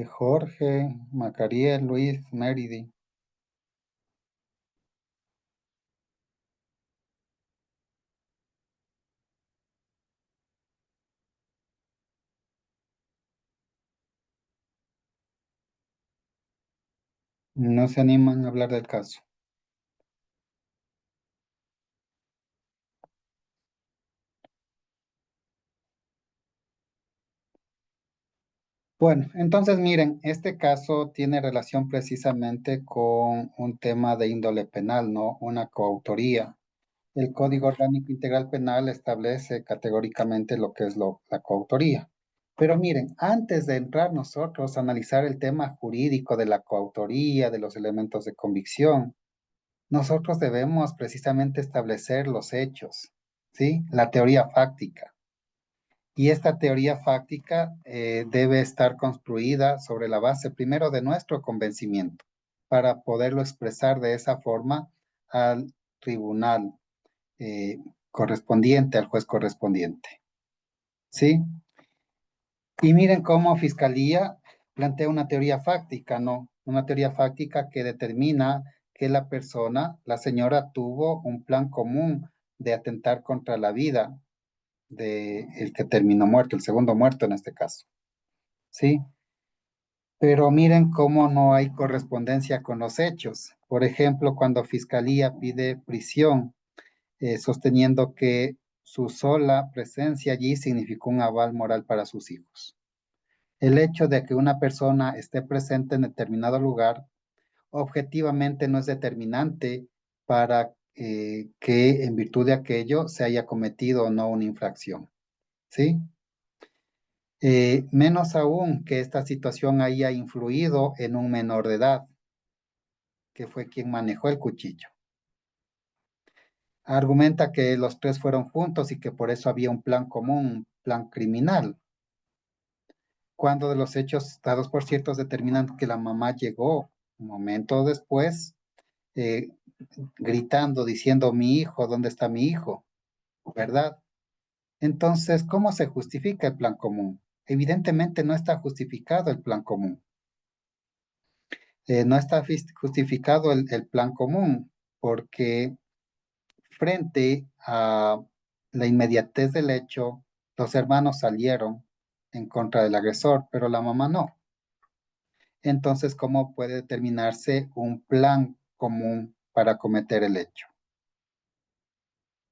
Jorge, Macariel, Luis, Meridi. No se animan a hablar del caso. Bueno, entonces miren, este caso tiene relación precisamente con un tema de índole penal, ¿no? Una coautoría. El Código Orgánico Integral Penal establece categóricamente lo que es la coautoría. Pero miren, antes de entrar nosotros a analizar el tema jurídico de la coautoría, de los elementos de convicción, nosotros debemos precisamente establecer los hechos, ¿sí? La teoría fáctica. Y esta teoría fáctica debe estar construida sobre la base primero de nuestro convencimiento para poderlo expresar de esa forma al tribunal correspondiente, al juez correspondiente. ¿Sí? Y miren cómo Fiscalía plantea una teoría fáctica, ¿no? Una teoría fáctica que determina que la persona, la señora, tuvo un plan común de atentar contra la vida de el que terminó muerto, el segundo muerto en este caso. ¿Sí? Pero miren cómo no hay correspondencia con los hechos. Por ejemplo, cuando Fiscalía pide prisión, sosteniendo que su sola presencia allí significó un aval moral para sus hijos. El hecho de que una persona esté presente en determinado lugar objetivamente no es determinante para que en virtud de aquello se haya cometido o no una infracción. ¿Sí? Menos aún que esta situación haya influido en un menor de edad, que fue quien manejó el cuchillo. Argumenta que los tres fueron juntos y que por eso había un plan común, un plan criminal. Cuando de los hechos dados por ciertos determinan que la mamá llegó un momento después, eh, gritando, diciendo, mi hijo, ¿dónde está mi hijo? ¿Verdad? Entonces, ¿cómo se justifica el plan común? Evidentemente no está justificado el plan común. No está justificado el plan común porque frente a la inmediatez del hecho, los hermanos salieron en contra del agresor, pero la mamá no. Entonces, ¿cómo puede determinarse un plan común para cometer el hecho?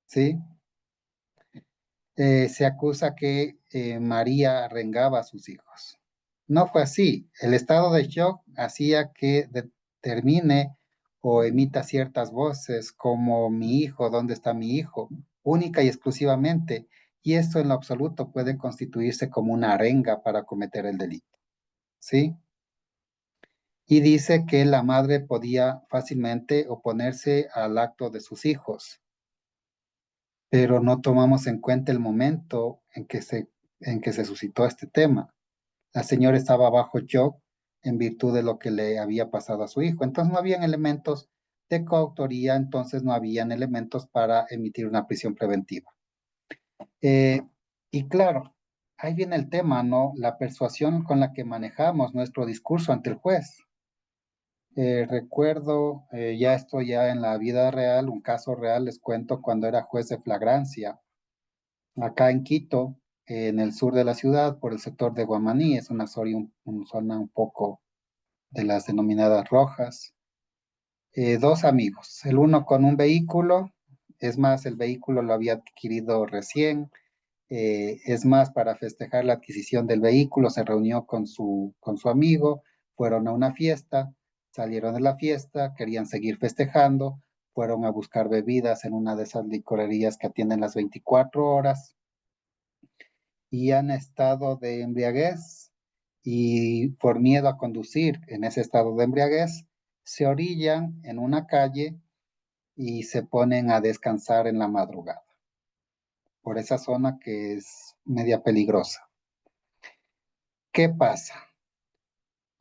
¿Sí? Se acusa que María arrengaba a sus hijos. No fue así. El estado de shock hacía que determine o emita ciertas voces como mi hijo, ¿dónde está mi hijo? Única y exclusivamente. Y esto en lo absoluto puede constituirse como una arenga para cometer el delito. ¿Sí? Y dice que la madre podía fácilmente oponerse al acto de sus hijos, pero no tomamos en cuenta el momento en que se en que se suscitó este tema. La señora estaba bajo shock en virtud de lo que le había pasado a su hijo. Entonces no habían elementos de coautoría, entonces no habían elementos para emitir una prisión preventiva. Y claro, ahí viene el tema, ¿no? La persuasión con la que manejamos nuestro discurso ante el juez. Recuerdo, ya esto ya en la vida real, un caso real, les cuento cuando era juez de flagrancia, acá en Quito, en el sur de la ciudad, por el sector de Guamaní, es una zona un poco de las denominadas rojas. Dos amigos, el uno con un vehículo, es más, el vehículo lo había adquirido recién, es más, para festejar la adquisición del vehículo, se reunió con su amigo, fueron a una fiesta, salieron de la fiesta, querían seguir festejando, fueron a buscar bebidas en una de esas licorerías que atienden las 24 horas y han estado de embriaguez y por miedo a conducir en ese estado de embriaguez, se orillan en una calle y se ponen a descansar en la madrugada por esa zona que es media peligrosa. ¿Qué pasa?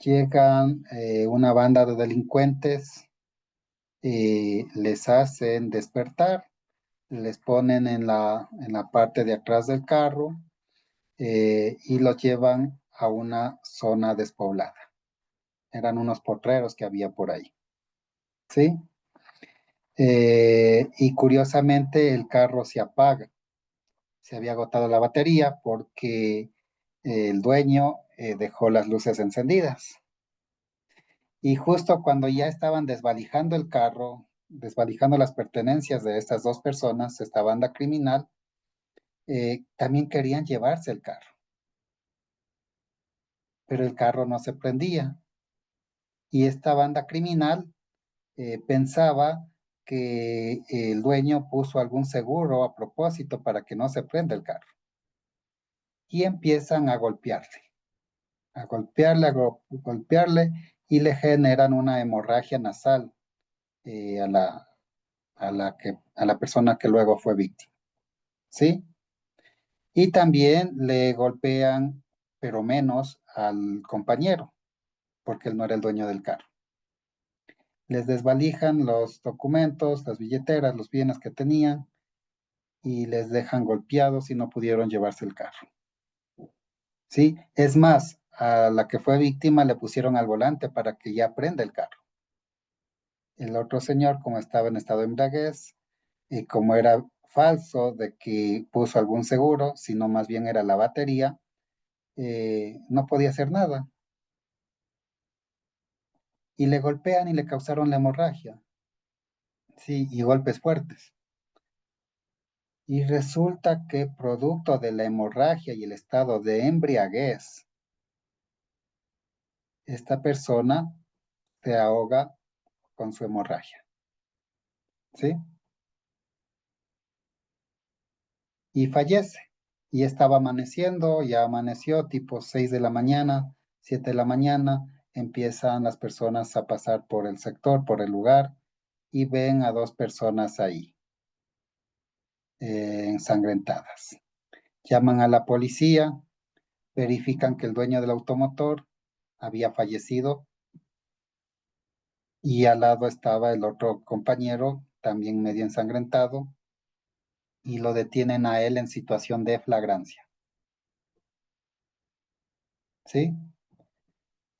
Llegan una banda de delincuentes, les hacen despertar, les ponen en la parte de atrás del carro y los llevan a una zona despoblada. Eran unos potreros que había por ahí, ¿sí? Y curiosamente el carro se apaga. Se había agotado la batería porque el dueño dejó las luces encendidas. Y justo cuando ya estaban desvalijando el carro, desvalijando las pertenencias de estas dos personas, esta banda criminal, también querían llevarse el carro. Pero el carro no se prendía. Y esta banda criminal pensaba que el dueño puso algún seguro a propósito para que no se prenda el carro. Y empiezan a golpearle, golpearle y le generan una hemorragia nasal a la persona que luego fue víctima, ¿sí? Y también le golpean, pero menos al compañero, porque él no era el dueño del carro. Les desvalijan los documentos, las billeteras, los bienes que tenían y les dejan golpeados y no pudieron llevarse el carro. ¿Sí? Es más, a la que fue víctima le pusieron al volante para que ya prenda el carro. El otro señor, como estaba en estado de embriaguez, y como era falso de que puso algún seguro, sino más bien era la batería, no podía hacer nada. Y le golpean y le causaron la hemorragia. Sí, y golpes fuertes. Y resulta que producto de la hemorragia y el estado de embriaguez, esta persona se ahoga con su hemorragia. ¿Sí? Y fallece. Y estaba amaneciendo, ya amaneció tipo 6 de la mañana, 7 de la mañana, empiezan las personas a pasar por el sector, por el lugar, y ven a dos personas ahí, ensangrentadas. Llaman a la policía, verifican que el dueño del automotor había fallecido y al lado estaba el otro compañero, también medio ensangrentado, y lo detienen a él en situación de flagrancia. ¿Sí?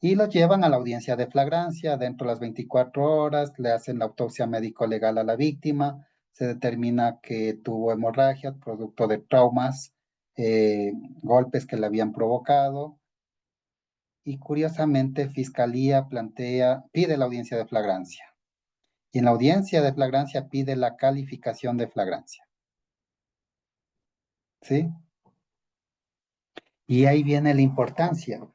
Y lo llevan a la audiencia de flagrancia, dentro de las 24 horas, le hacen la autopsia médico-legal a la víctima, se determina que tuvo hemorragia, producto de traumas, golpes que le habían provocado, y curiosamente Fiscalía pide la audiencia de flagrancia, y en la audiencia de flagrancia pide la calificación de flagrancia. ¿Sí? Y ahí viene la importancia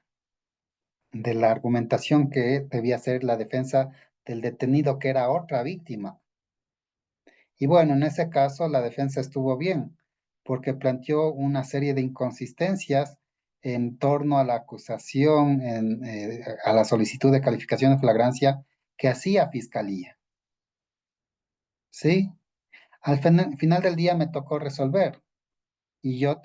de la argumentación que debía hacer la defensa del detenido, que era otra víctima. Y bueno, en ese caso la defensa estuvo bien, porque planteó una serie de inconsistencias en torno a la acusación, a la solicitud de calificación de flagrancia que hacía Fiscalía. ¿Sí? Al final del día me tocó resolver y yo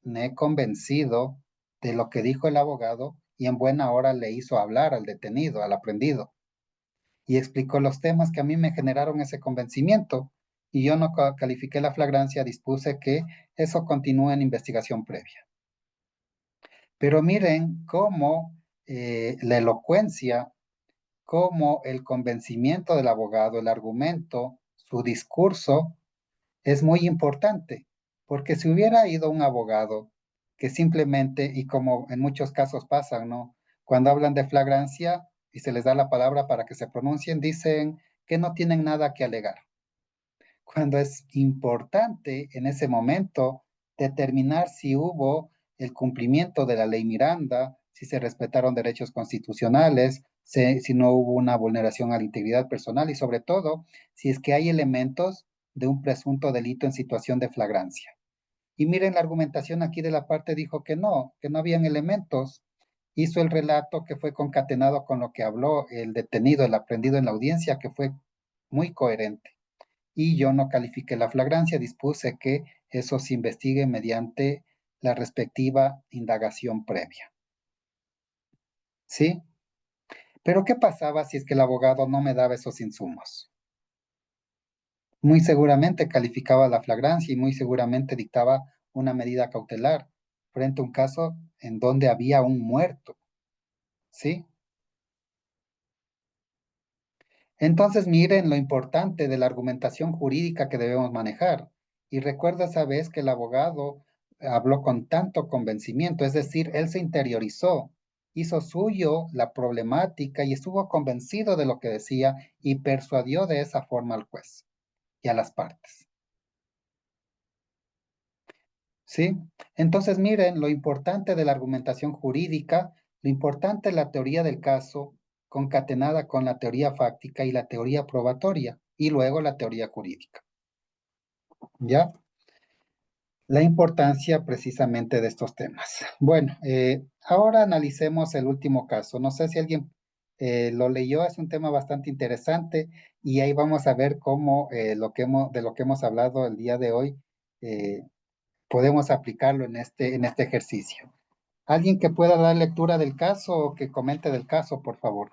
me he convencido de lo que dijo el abogado y en buena hora le hizo hablar al detenido, al aprendido, y explicó los temas que a mí me generaron ese convencimiento. Y yo no califiqué la flagrancia, dispuse que eso continúe en investigación previa. Pero miren cómo la elocuencia, cómo el convencimiento del abogado, el argumento, su discurso es muy importante, porque si hubiera ido un abogado que simplemente, y como en muchos casos pasa, ¿no? Cuando hablan de flagrancia y se les da la palabra para que se pronuncien, dicen que no tienen nada que alegar. Cuando es importante en ese momento determinar si hubo el cumplimiento de la ley Miranda, si se respetaron derechos constitucionales, si no hubo una vulneración a la integridad personal y sobre todo si es que hay elementos de un presunto delito en situación de flagrancia. Y miren la argumentación aquí de la parte dijo que no habían elementos. Hizo el relato que fue concatenado con lo que habló el detenido, el aprendido en la audiencia, que fue muy coherente. Y yo no califiqué la flagrancia, dispuse que eso se investigue mediante la respectiva indagación previa. ¿Sí? Pero ¿qué pasaba si es que el abogado no me daba esos insumos? Muy seguramente calificaba la flagrancia y muy seguramente dictaba una medida cautelar frente a un caso en donde había un muerto. ¿Sí? Entonces miren lo importante de la argumentación jurídica que debemos manejar. Y recuerda esa vez que el abogado habló con tanto convencimiento, es decir, él se interiorizó, hizo suyo la problemática y estuvo convencido de lo que decía y persuadió de esa forma al juez y a las partes. ¿Sí? Entonces miren lo importante de la argumentación jurídica, lo importante es la teoría del caso concatenada con la teoría fáctica y la teoría probatoria y luego la teoría jurídica. ¿Ya? La importancia precisamente de estos temas. Bueno, ahora analicemos el último caso. No sé si alguien lo leyó, es un tema bastante interesante y ahí vamos a ver cómo de lo que hemos hablado el día de hoy eh, podemos aplicarlo en este ejercicio. ¿Alguien que pueda dar lectura del caso o que comente del caso, por favor?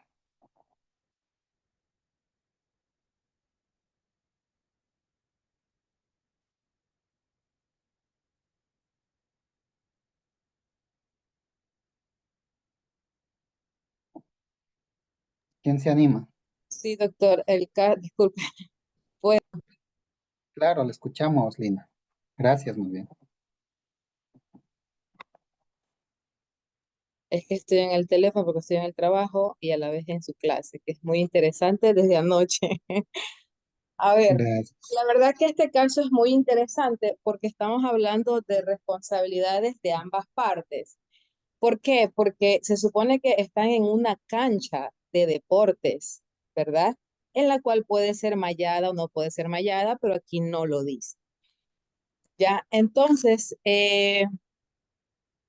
¿Quién se anima? Sí, doctor, disculpe, pues Claro, le escuchamos, Lina. Gracias, muy bien. es que estoy en el teléfono porque estoy en el trabajo y a la vez en su clase, que es muy interesante desde anoche. A ver, Gracias. la verdad que este caso es muy interesante porque estamos hablando de responsabilidades de ambas partes. ¿Por qué? Porque se supone que están en una cancha de deportes, ¿verdad? En la cual puede ser mallada o no puede ser mallada, pero aquí no lo dice. Ya, entonces,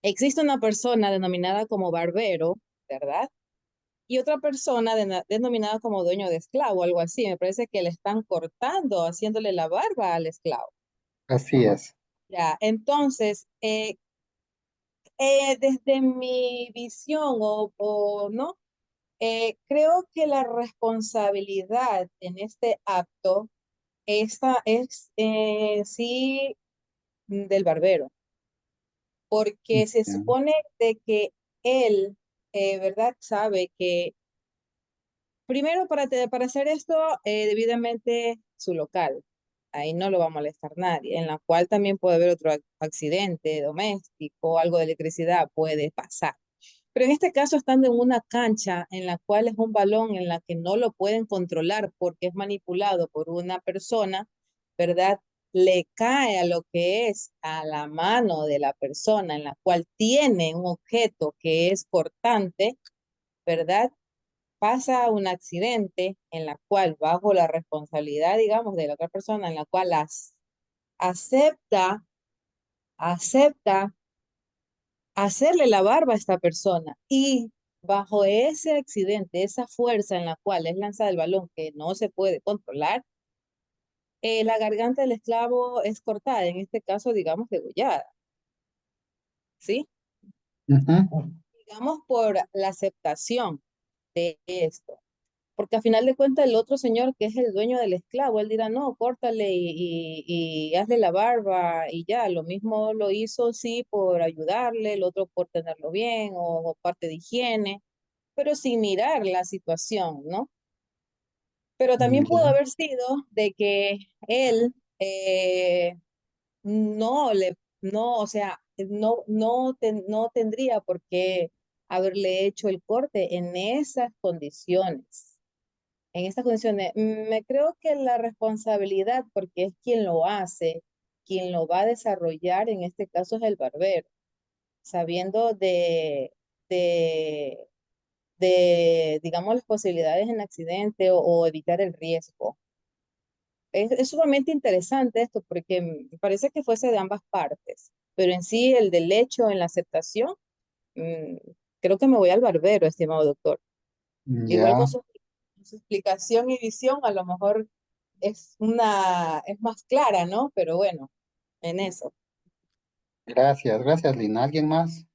existe una persona denominada como barbero, ¿verdad? Y otra persona denominada como dueño de esclavo, algo así. Me parece que le están cortando, haciéndole la barba al esclavo. Así es. Ya, entonces, desde mi visión o no, creo que la responsabilidad en este acto esta es sí del barbero, porque se Ya. supone de que él, ¿verdad? Sabe que primero para hacer esto debidamente su local, ahí no lo va a molestar nadie, en la cual también puede haber otro accidente doméstico, algo de electricidad puede pasar. Pero en este caso estando en una cancha en la cual es un balón en la que no lo pueden controlar porque es manipulado por una persona, ¿verdad? Le cae a lo que es a la mano de la persona en la cual tiene un objeto que es cortante, ¿verdad? Pasa un accidente en la cual bajo la responsabilidad, digamos, de la otra persona, en la cual acepta, acepta hacerle la barba a esta persona y bajo ese accidente, esa fuerza en la cual es lanzada el balón que no se puede controlar, la garganta del esclavo es cortada, en este caso, digamos, degollada. ¿sí? Ujú. Digamos por la aceptación de esto. Porque a final de cuentas el otro señor que es el dueño del esclavo, él dirá, no, córtale y hazle la barba y ya, lo mismo lo hizo sí por ayudarle, el otro por tenerlo bien o parte de higiene, pero sin mirar la situación, ¿no? Pero también pudo Ya. haber sido de que él no, o sea, no tendría por qué haberle hecho el corte en esas condiciones. En estas condiciones, me creo que la responsabilidad, porque es quien lo hace, quien lo va a desarrollar, en este caso es el barbero, sabiendo de, digamos, las posibilidades en accidente o evitar el riesgo. Es sumamente interesante esto porque me parece que fuese de ambas partes, pero en sí el del hecho en la aceptación, mm, creo que me voy al barbero, estimado doctor. Igual Ya. con su explicación y visión, a lo mejor es más clara, ¿no? Pero bueno, en eso. Gracias, gracias, Lina. ¿Alguien más?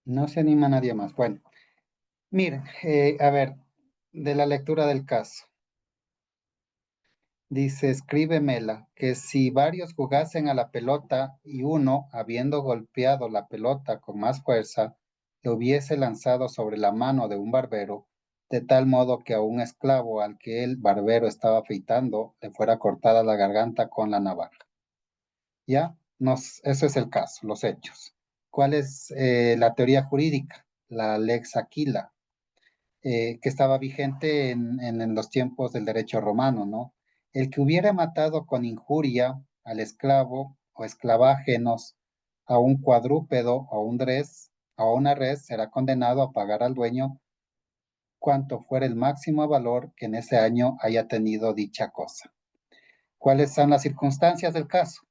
No se anima nadie más. Bueno, miren, a ver, de la lectura del caso. Dice, escríbemela, que si varios jugasen a la pelota y uno, habiendo golpeado la pelota con más fuerza, le hubiese lanzado sobre la mano de un barbero, de tal modo que a un esclavo al que el barbero estaba afeitando le fuera cortada la garganta con la navaja. ¿Ya? Eso es el caso, los hechos. ¿Cuál es la teoría jurídica? La lex Aquila, que estaba vigente en los tiempos del derecho romano, ¿no? El que hubiera matado con injuria al esclavo o esclavágenos a un cuadrúpedo o a una res será condenado a pagar al dueño cuanto fuera el máximo valor que en ese año haya tenido dicha cosa. ¿Cuáles son las circunstancias del caso?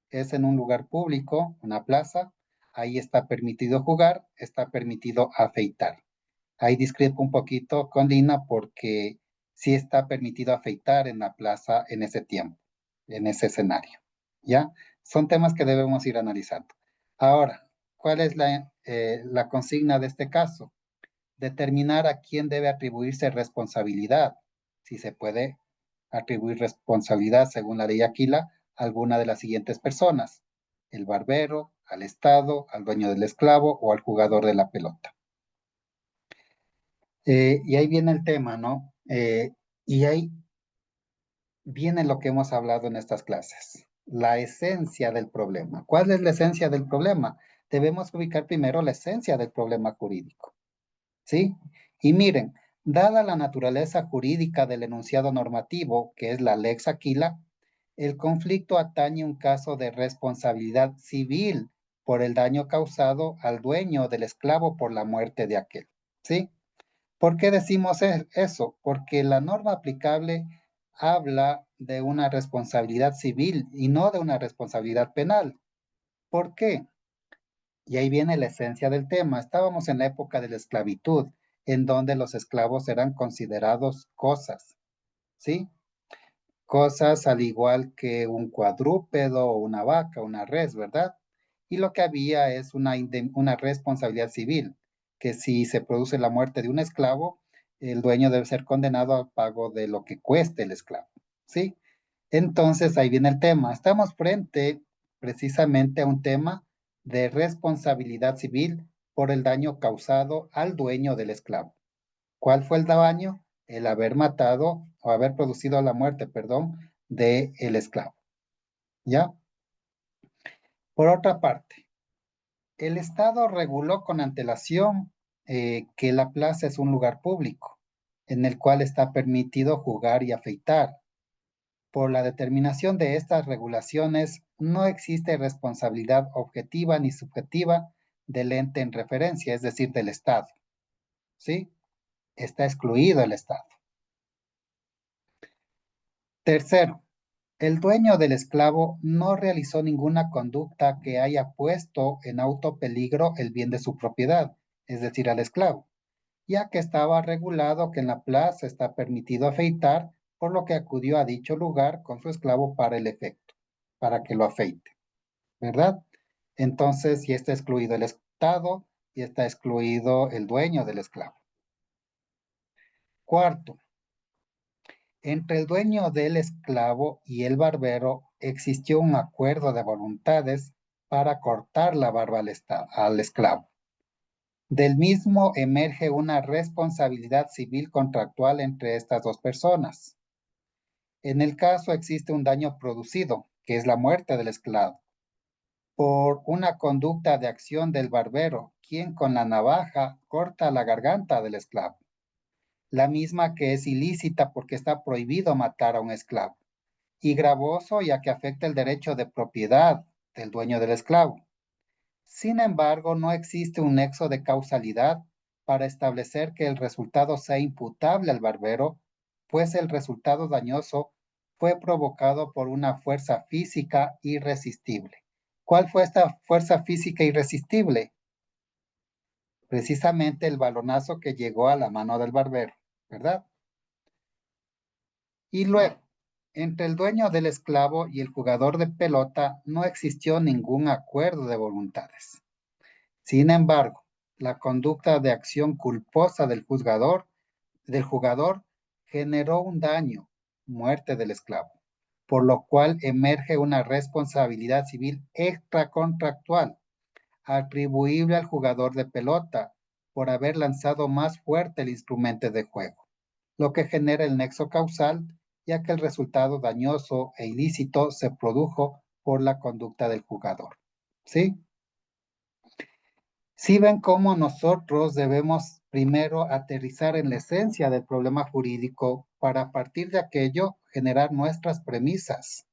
Es en un lugar público, una plaza, ahí está permitido jugar, está permitido afeitar. Ahí discrepo un poquito con Lina porque sí está permitido afeitar en la plaza en ese tiempo, en ese escenario. ¿Ya? Son temas que debemos ir analizando. Ahora, ¿cuál es la consigna de este caso? Determinar a quién debe atribuirse responsabilidad. Si se puede atribuir responsabilidad según la ley Aquila a alguna de las siguientes personas: el barbero, al Estado, al dueño del esclavo o al jugador de la pelota. Y ahí viene el tema, ¿no? Y ahí viene lo que hemos hablado en estas clases, la esencia del problema. ¿Cuál es la esencia del problema? Debemos ubicar primero la esencia del problema jurídico, ¿sí? Y miren, dada la naturaleza jurídica del enunciado normativo, que es la lex Aquila, el conflicto atañe un caso de responsabilidad civil por el daño causado al dueño del esclavo por la muerte de aquel, ¿sí? ¿Por qué decimos eso? Porque la norma aplicable habla de una responsabilidad civil y no de una responsabilidad penal. ¿Por qué? Y ahí viene la esencia del tema. Estábamos en la época de la esclavitud, en donde los esclavos eran considerados cosas, ¿sí? Cosas al igual que un cuadrúpedo, una vaca, una res, ¿verdad? Y lo que había es una responsabilidad civil, que si se produce la muerte de un esclavo, el dueño debe ser condenado al pago de lo que cueste el esclavo, ¿sí? Entonces ahí viene el tema. Estamos frente precisamente a un tema de responsabilidad civil por el daño causado al dueño del esclavo. ¿Cuál fue el daño? El haber matado o haber producido la muerte, perdón, del esclavo. ¿Ya? Por otra parte, el Estado reguló con antelación que la plaza es un lugar público en el cual está permitido jugar y afeitar. Por la determinación de estas regulaciones, no existe responsabilidad objetiva ni subjetiva del ente en referencia, es decir, del Estado. ¿Sí? Está excluido el Estado. Tercero, el dueño del esclavo no realizó ninguna conducta que haya puesto en auto peligro el bien de su propiedad, es decir, al esclavo, ya que estaba regulado que en la plaza está permitido afeitar por lo que acudió a dicho lugar con su esclavo para el efecto, para que lo afeite, ¿verdad? Entonces, ya está excluido el Estado y está excluido el dueño del esclavo. Cuarto, entre el dueño del esclavo y el barbero existió un acuerdo de voluntades para cortar la barba al esclavo. Del mismo emerge una responsabilidad civil contractual entre estas dos personas. En el caso existe un daño producido, que es la muerte del esclavo, por una conducta de acción del barbero, quien con la navaja corta la garganta del esclavo, la misma que es ilícita porque está prohibido matar a un esclavo, y gravoso ya que afecta el derecho de propiedad del dueño del esclavo. Sin embargo, no existe un nexo de causalidad para establecer que el resultado sea imputable al barbero, pues el resultado dañoso fue provocado por una fuerza física irresistible. ¿Cuál fue esta fuerza física irresistible? Precisamente el balonazo que llegó a la mano del barbero, ¿verdad? Y luego, entre el dueño del esclavo y el jugador de pelota no existió ningún acuerdo de voluntades. Sin embargo, la conducta de acción culposa del jugador generó un daño, muerte del esclavo, por lo cual emerge una responsabilidad civil extracontractual atribuible al jugador de pelota por haber lanzado más fuerte el instrumento de juego, lo que genera el nexo causal, ya que el resultado dañoso e ilícito se produjo por la conducta del jugador. ¿Sí? Si ven cómo nosotros debemos primero aterrizar en la esencia del problema jurídico para a partir de aquello generar nuestras premisas.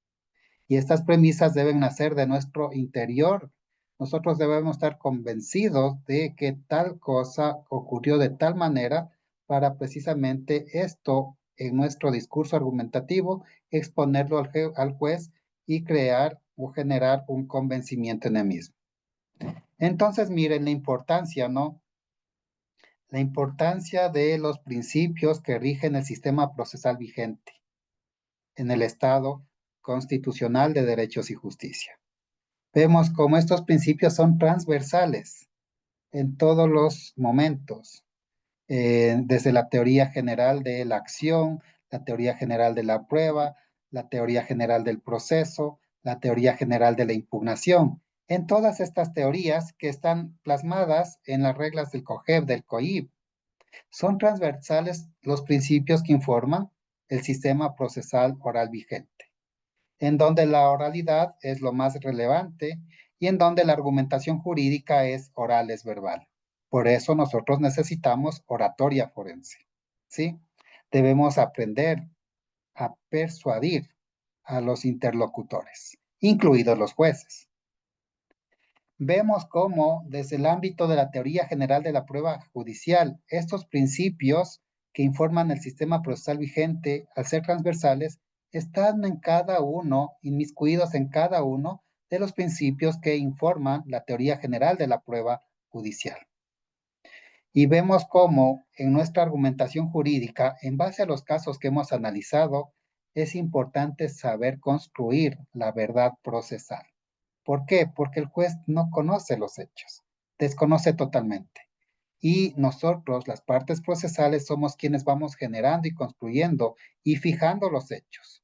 Y estas premisas deben nacer de nuestro interior. Nosotros debemos estar convencidos de que tal cosa ocurrió de tal manera para precisamente esto en nuestro discurso argumentativo, exponerlo al juez y crear o generar un convencimiento en el mismo. Entonces, miren la importancia, ¿no? La importancia de los principios que rigen el sistema procesal vigente en el Estado constitucional de derechos y justicia. Vemos cómo estos principios son transversales en todos los momentos, desde la teoría general de la acción, la teoría general de la prueba, la teoría general del proceso, la teoría general de la impugnación. En todas estas teorías que están plasmadas en las reglas del COGEB, del COIP, son transversales los principios que informan el sistema procesal oral vigente, en donde la oralidad es lo más relevante y en donde la argumentación jurídica es oral, es verbal. Por eso nosotros necesitamos oratoria forense, ¿sí? Debemos aprender a persuadir a los interlocutores, incluidos los jueces. Vemos cómo desde el ámbito de la teoría general de la prueba judicial, estos principios que informan el sistema procesal vigente, al ser transversales, están en cada uno, inmiscuidos en cada uno de los principios que informan la teoría general de la prueba judicial. Y vemos cómo en nuestra argumentación jurídica, en base a los casos que hemos analizado, es importante saber construir la verdad procesal. ¿Por qué? Porque el juez no conoce los hechos, desconoce totalmente. Y nosotros, las partes procesales, somos quienes vamos generando y construyendo y fijando los hechos.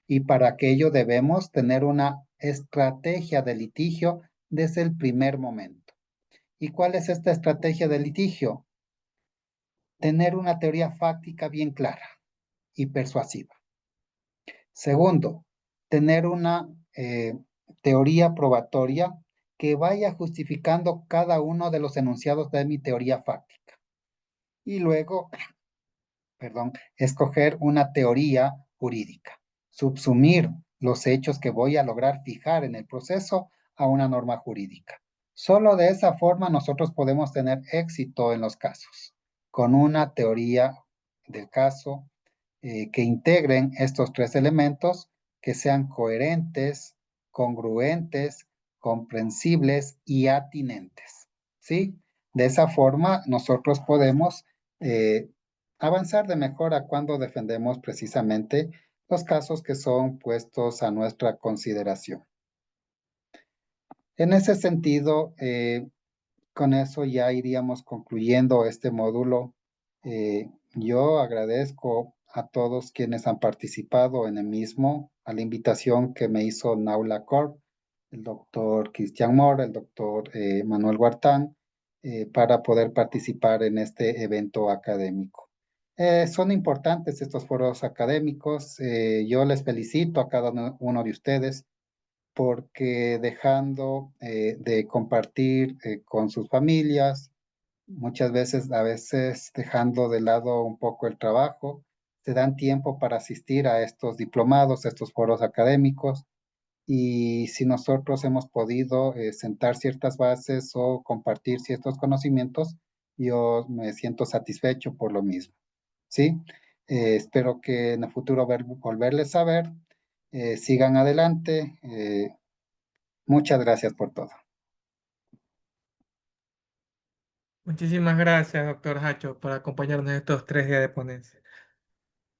Y para aquello debemos tener una estrategia de litigio desde el primer momento. ¿Y cuál es esta estrategia de litigio? Tener una teoría fáctica bien clara y persuasiva. Segundo, tener una teoría probatoria que vaya justificando cada uno de los enunciados de mi teoría fáctica. Y luego, escoger una teoría jurídica, subsumir los hechos que voy a lograr fijar en el proceso a una norma jurídica. Solo de esa forma nosotros podemos tener éxito en los casos, con una teoría del caso que integren estos tres elementos, que sean coherentes, congruentes, comprensibles y atinentes, ¿sí? De esa forma nosotros podemos avanzar de mejora cuando defendemos precisamente los casos que son puestos a nuestra consideración. En ese sentido, con eso ya iríamos concluyendo este módulo. Yo agradezco a todos quienes han participado en el mismo, a la invitación que me hizo Naula Corp, el doctor Cristian Moore, el doctor Manuel Huartán, para poder participar en este evento académico. Son importantes estos foros académicos. Yo les felicito a cada uno de ustedes porque dejando de compartir con sus familias, muchas veces, a veces dejando de lado un poco el trabajo, se dan tiempo para asistir a estos diplomados, a estos foros académicos, y si nosotros hemos podido sentar ciertas bases o compartir ciertos conocimientos, yo me siento satisfecho por lo mismo, ¿sí? Espero que en el futuro volverles a ver. Sigan adelante. Muchas gracias por todo. Muchísimas gracias, doctor Hacho, por acompañarnos en estos 3 días de ponencia.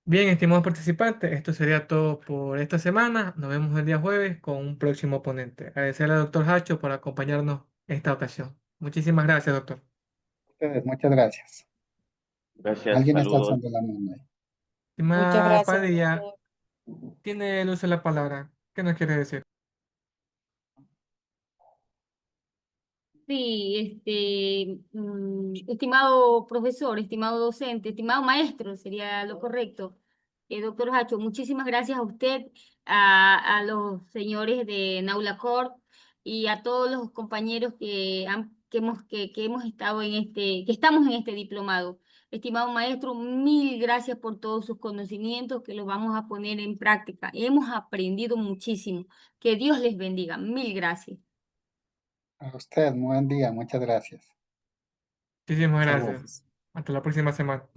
Bien, estimados participantes, esto sería todo por esta semana. Nos vemos el día jueves con un próximo ponente. Agradecerle al doctor Hacho por acompañarnos en esta ocasión. Muchísimas gracias, doctor. Ustedes, muchas gracias. Gracias, Alguien está saludos. alzando la mano ahí. Muchas Estimada gracias, Padilla, doctor. tiene el uso de la palabra. ¿Qué nos quiere decir? Sí, estimado profesor, estimado docente, estimado maestro, sería lo correcto. Doctor Hacho, muchísimas gracias a usted, a los señores de Naula Corp y a todos los compañeros que hemos estado que estamos en este diplomado. Estimado maestro, mil gracias por todos sus conocimientos que los vamos a poner en práctica. Hemos aprendido muchísimo. Que Dios les bendiga. Mil gracias. A usted, buen día, muchas gracias. Muchísimas gracias. Saludos. Hasta la próxima semana.